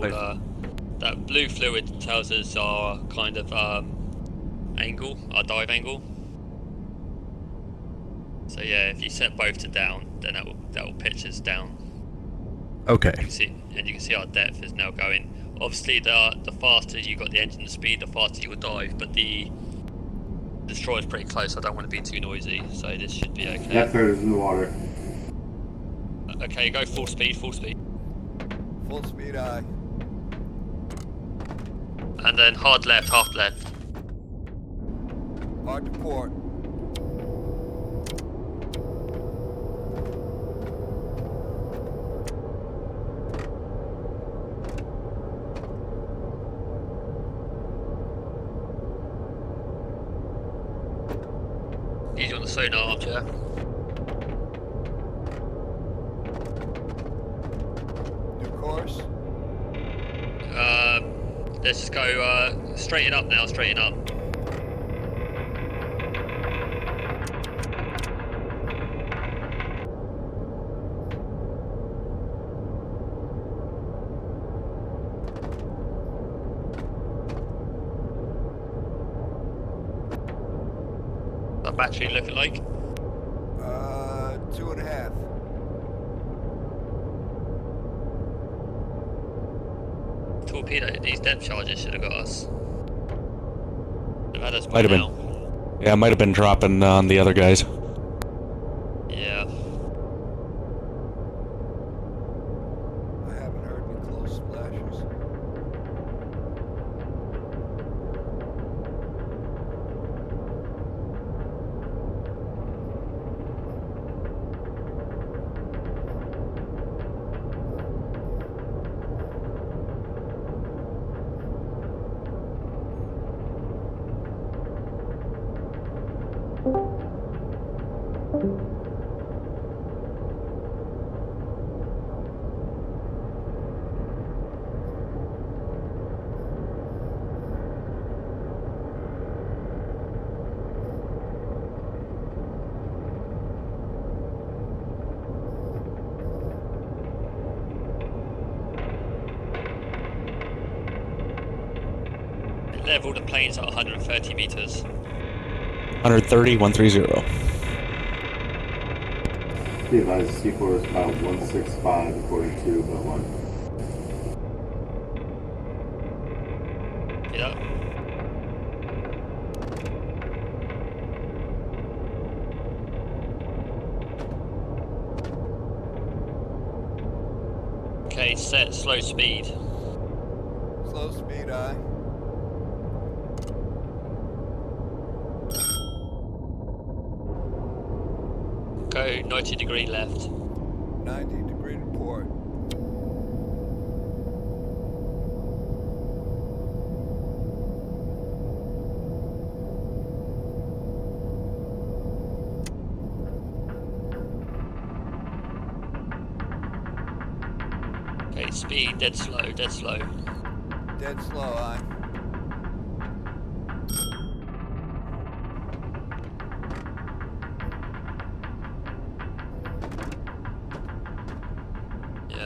that blue fluid tells us our kind of angle, our dive angle. So yeah, if you set both to down, then that will pitch us down. Okay. You can see our depth is now going. Obviously, the faster you got the engine speed, the faster you will dive. But the destroyer's pretty close. I don't want to be too noisy, so this should be okay. That third is in the water. Okay, go full speed, full speed. Full speed, aye. And then hard left, half left. Hard to port. Easy on the sonar, Archer. New course. Let's just go straighten up now, straighten up. That battery looking like? 2.5. Torpedo, these depth charges should have got us. They've had us by Might have now. been. Yeah, might have been dropping on the other guys. Yeah. I haven't heard any close splashes. Level the planes at 130 meters. 130, 130. Be advised, C4 is about 165 according to about 1. Yeah. Okay, set slow speed. Slow speed, aye. Go 90-degree left. 90-degree to port. Okay, speed, dead slow, dead slow. Dead slow, aye.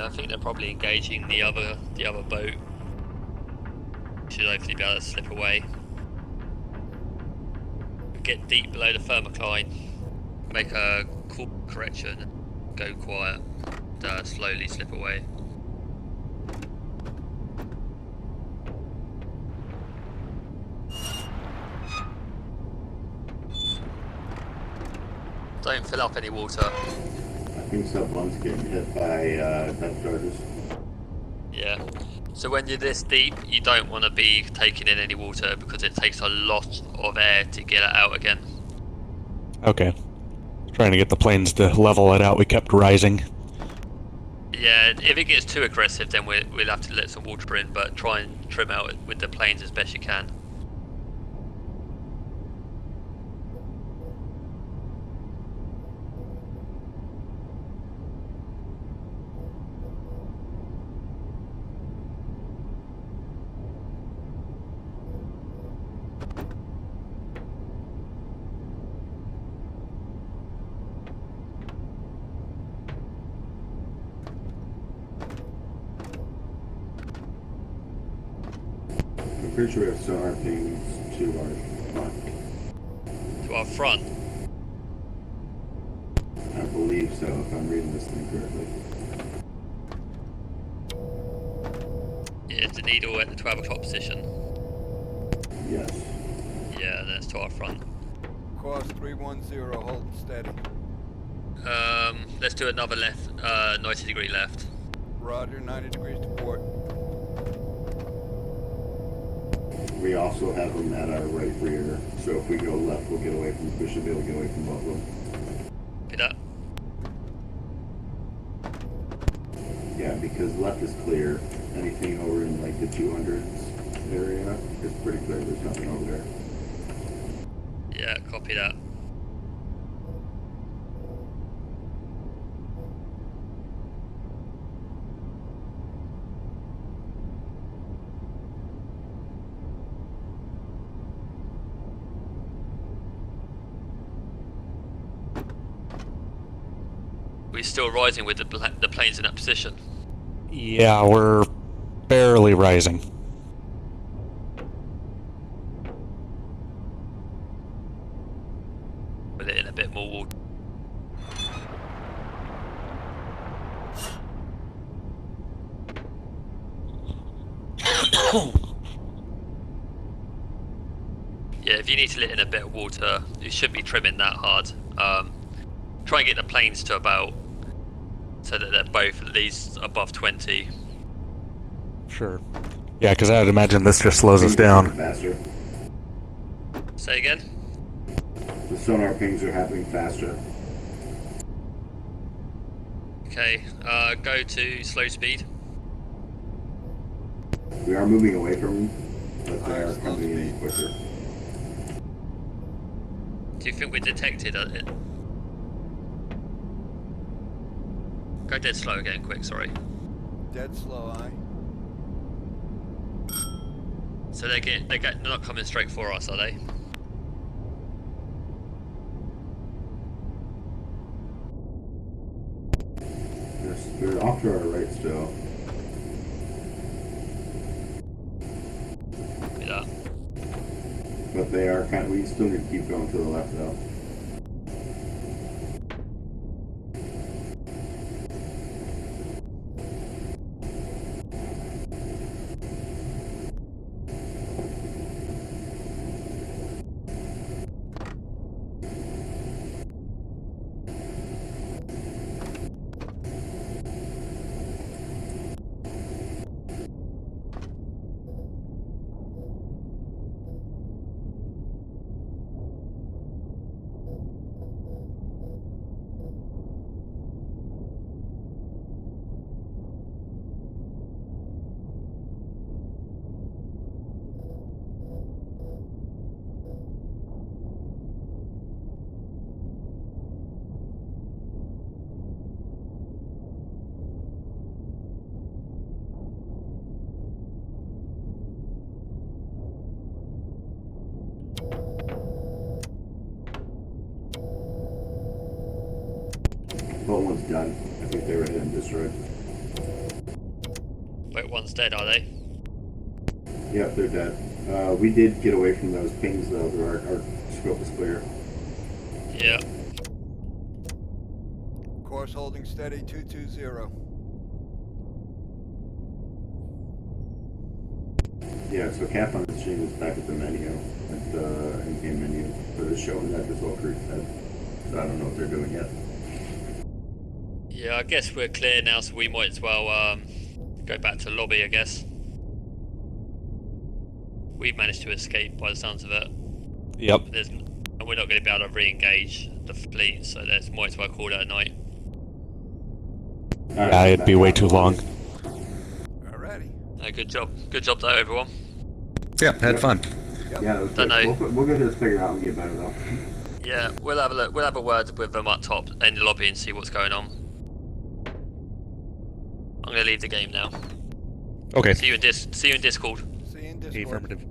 Yeah, I think they're probably engaging the other boat. Should hopefully be able to slip away. Get deep below the thermocline. Make a course correction. Go quiet. And, slowly slip away. Don't fill up any water. I think Sub 1's getting hit by depth charges. Yeah. So when you're this deep, you don't want to be taking in any water because it takes a lot of air to get it out again. Okay. Trying to get the planes to level it out. We kept rising. Yeah, if it gets too aggressive, then we'll have to let some water in, but try and trim out with the planes as best you can. I'm pretty sure we have sonar pings to our front. To our front? I believe so, if I'm reading this thing correctly. Yeah, is the needle at the 12 o'clock position? Yes. Yeah, that's to our front. Course 310, holding steady. Let's do another left, 90 degree left. Roger, 90 degrees to port. We also have them at our right rear, so if we go left, we should be able to get away from both of them. Copy that. Yeah, because left is clear. Anything over in like the 200s area is pretty clear. There's nothing over there. Yeah, copy that. We're still rising with the planes in that position. Yeah, we're barely rising. With it in a bit more water. Yeah, if you need to let in a bit of water, you shouldn't be trimming that hard. Try and get the planes to about, so that they're both at least above 20. Sure. Yeah, because I'd imagine this just slows us down. Faster. Say again? The sonar pings are happening faster. Okay, go to slow speed. We are moving away from them, but they are coming in quicker. Do you think we detected it? Go dead slow again, quick, sorry. Dead slow, aye. So they're not coming straight for us, are they? They're off to our right still. Yeah. But they are we still need to keep going to the left though. Boat one's done. I think they were hit and destroyed. ones dead, are they? Yep, they're dead. We did get away from those pings though. Our scope is clear. Yeah. Course holding steady 220. Yeah, so Cap on the stream is back at the menu, at the in-game menu, but it's showing that there's all crew dead. So I don't know what they're doing yet. Yeah, I guess we're clear now, so we might as well go back to the lobby, I guess. We've managed to escape by the sounds of it. Yep. And we're not going to be able to re-engage the fleet, so let's might as well call it a night. Yeah, it'd be way too long. Alrighty. Good job. Good job though, everyone. Yeah, had fun. Yeah, it was Don't good. know. We'll get this figured out and get better though. Yeah, we'll have a look. We'll have a word with them up top in the lobby and see what's going on. I'm going to leave the game now. Okay. See you in Discord. See you in Discord. Affirmative.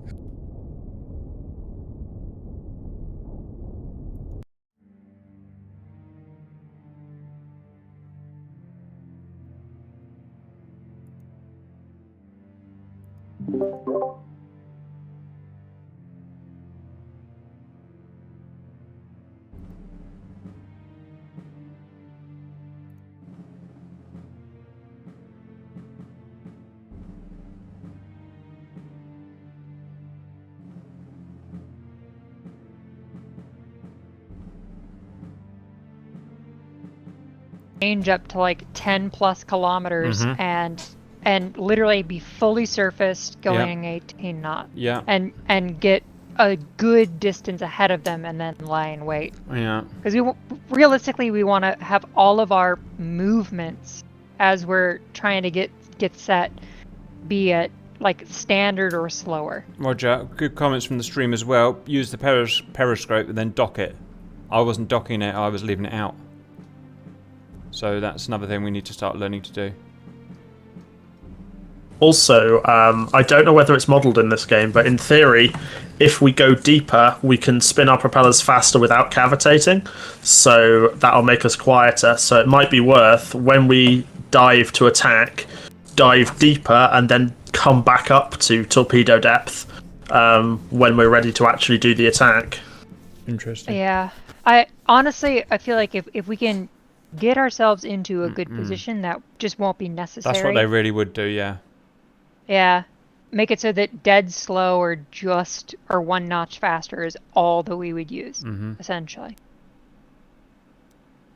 Range up to like 10 plus kilometers and literally be fully surfaced going 18 knots. Yeah. And get a good distance ahead of them and then lie in wait. Yeah. Because realistically we want to have all of our movements as we're trying to get set be at like standard or slower. Roger. Good comments from the stream as well. Use the periscope and then dock it. I wasn't docking it, I was leaving it out. So that's another thing we need to start learning to do. Also, I don't know whether it's modelled in this game, but in theory, if we go deeper, we can spin our propellers faster without cavitating. So that'll make us quieter. So it might be worth, when we dive to attack, dive deeper and then come back up to torpedo depth when we're ready to actually do the attack. Interesting. Yeah. I feel like if we can get ourselves into a good position, that just won't be necessary. That's what they really would do, yeah. Yeah. Make it so that dead slow or just or 1 notch faster is all that we would use, essentially.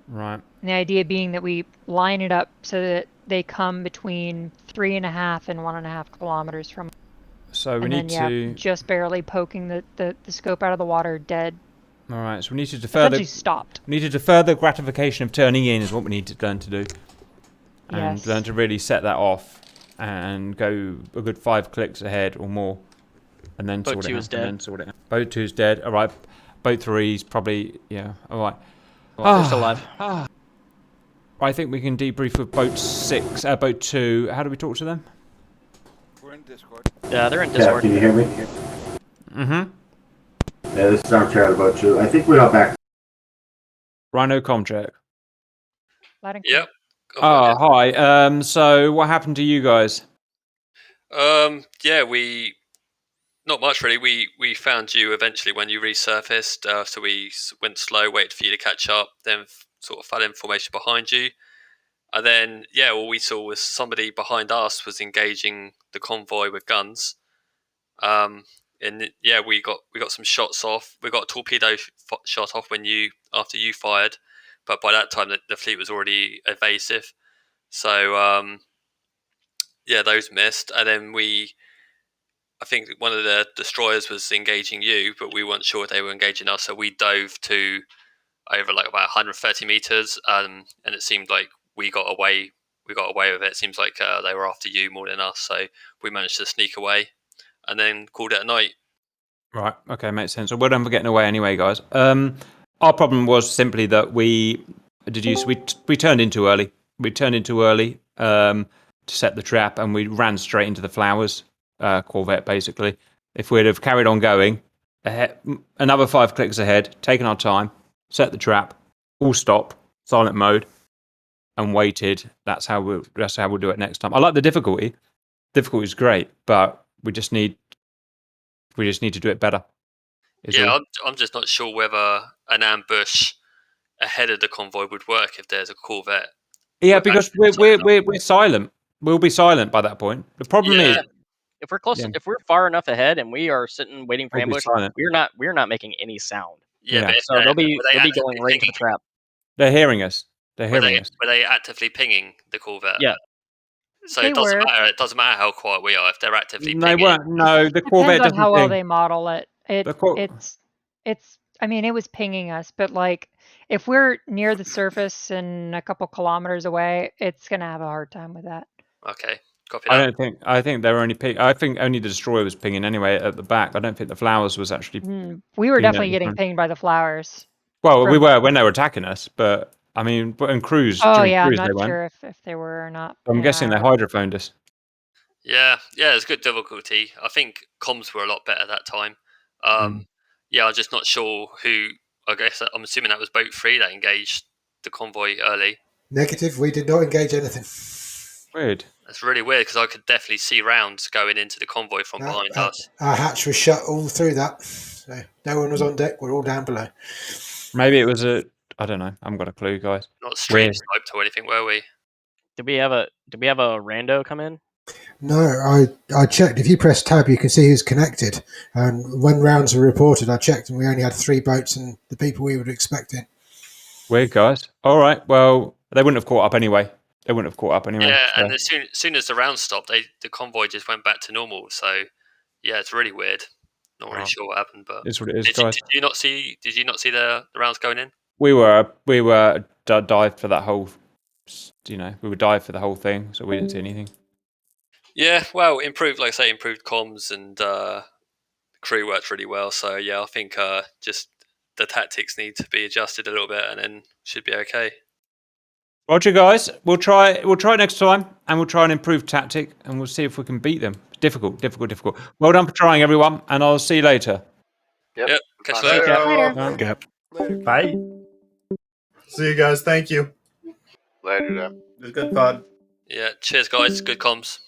Right. And the idea being that we line it up so that they come between 3.5 and 1.5 kilometers from. So we need to just barely poking the scope out of the water, dead. All right, so we need to defer stopped. We need to defer the gratification of turning in is what we need to learn to do, and Yes. learn to really set that off and go a good 5 clicks ahead or more, and then Boat sort it 2 out. is dead. And then sort it out. Boat 2 is dead. All right, boat 3 is probably all right. They're still alive. I think we can debrief with boat 6, boat 2. How do we talk to them? We're in Discord. Yeah, they're in Yeah, Discord. can you hear me? Mm-hmm. Yeah, this is our chat about you. I think we're not back. Rhino Comcheck. Yep. Oh, hi. So what happened to you guys? Yeah, not much really. We found you eventually when you resurfaced. So we went slow, waited for you to catch up, then sort of fell in formation behind you, and then all we saw was somebody behind us was engaging the convoy with guns. And we got some shots off. We got a torpedo shot off after you fired, but by that time the fleet was already evasive. So those missed, and then I think one of the destroyers was engaging you, but we weren't sure they were engaging us, so we dove to over like about 130 meters, and it seemed like we got away with it. It seems like they were after you more than us, so we managed to sneak away and then called it a night. Right. Okay, makes sense. Well done for getting away anyway, guys. Our problem was simply that we turned in too early. We turned in too early to set the trap, and we ran straight into the Flowers corvette, basically. If we'd have carried on going, another 5 clicks ahead, taken our time, set the trap, all stop, silent mode, and waited. That's how we'll do it next time. I like the difficulty. Difficulty is great, but we just need to do it better. Yeah, I'm just not sure whether an ambush ahead of the convoy would work if there's a corvette. Yeah, because we're silent. We'll be silent by that point. The problem is, if we're close, Yeah. if we're far enough ahead and we are sitting waiting for We'll be ambush, silent. we're not making any sound. Yeah, but if so they'll be were they going right into the trap. they're hearing us. They're Were hearing us. they actively pinging the corvette? Yeah. So They it doesn't were. matter. It doesn't matter how quiet we are if they're actively They pinging. weren't. No, the corvette Depends on doesn't how well ping. they model it. The It's. I mean, it was pinging us, but like, if we're near the surface and a couple kilometers away, it's gonna have a hard time with that. Okay, copy that. I think they were only ping. I think only the destroyer was pinging anyway at the back. I don't think the flowers was actually. We were pinging at definitely the getting front. pinged by the flowers. Well, we were when they were attacking us, but I mean, in cruise. Oh During yeah, I'm cruise, they not weren't. sure if they were or not. I'm guessing they hydrophoned us. Yeah, it's good difficulty. I think comms were a lot better that time. Yeah, I'm just not sure who. I guess I'm assuming that was boat 3 that engaged the convoy early. Negative. We did not engage anything. Weird. That's really weird because I could definitely see rounds going into the convoy from behind us. Our hatch was shut all through that, so no one was on deck. We're all down below. Maybe it was I don't know. I haven't got a clue, guys. Not stream sniped or anything, were we? Did we have a rando come in? No, I checked. If you press tab, you can see who's connected. And when rounds were reported, I checked, and we only had 3 boats and the people we would expect in. Weird, guys. All right. Well, they wouldn't have caught up anyway. Yeah, so. and as soon as the round stopped, the convoy just went back to normal. So, yeah, it's really weird. Not really sure what happened, but It's what it is, guys. Did you not see the rounds going in? We were dived for that whole. We were dived for the whole thing, so we didn't see anything. Yeah, well, improved comms and crew worked really well. So yeah, I think just the tactics need to be adjusted a little bit, and then should be okay. Roger, guys. We'll try next time, and we'll try and improve tactic, and we'll see if we can beat them. Difficult. Well done for trying, everyone, and I'll see you later. Yep. Catch you later. Later. Bye. See you guys. Thank you. Later, then. It was good fun. Yeah. Cheers, guys. Good comms.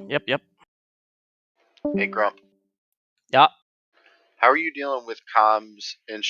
Yep. Hey, Grump. Yeah. How are you dealing with comms and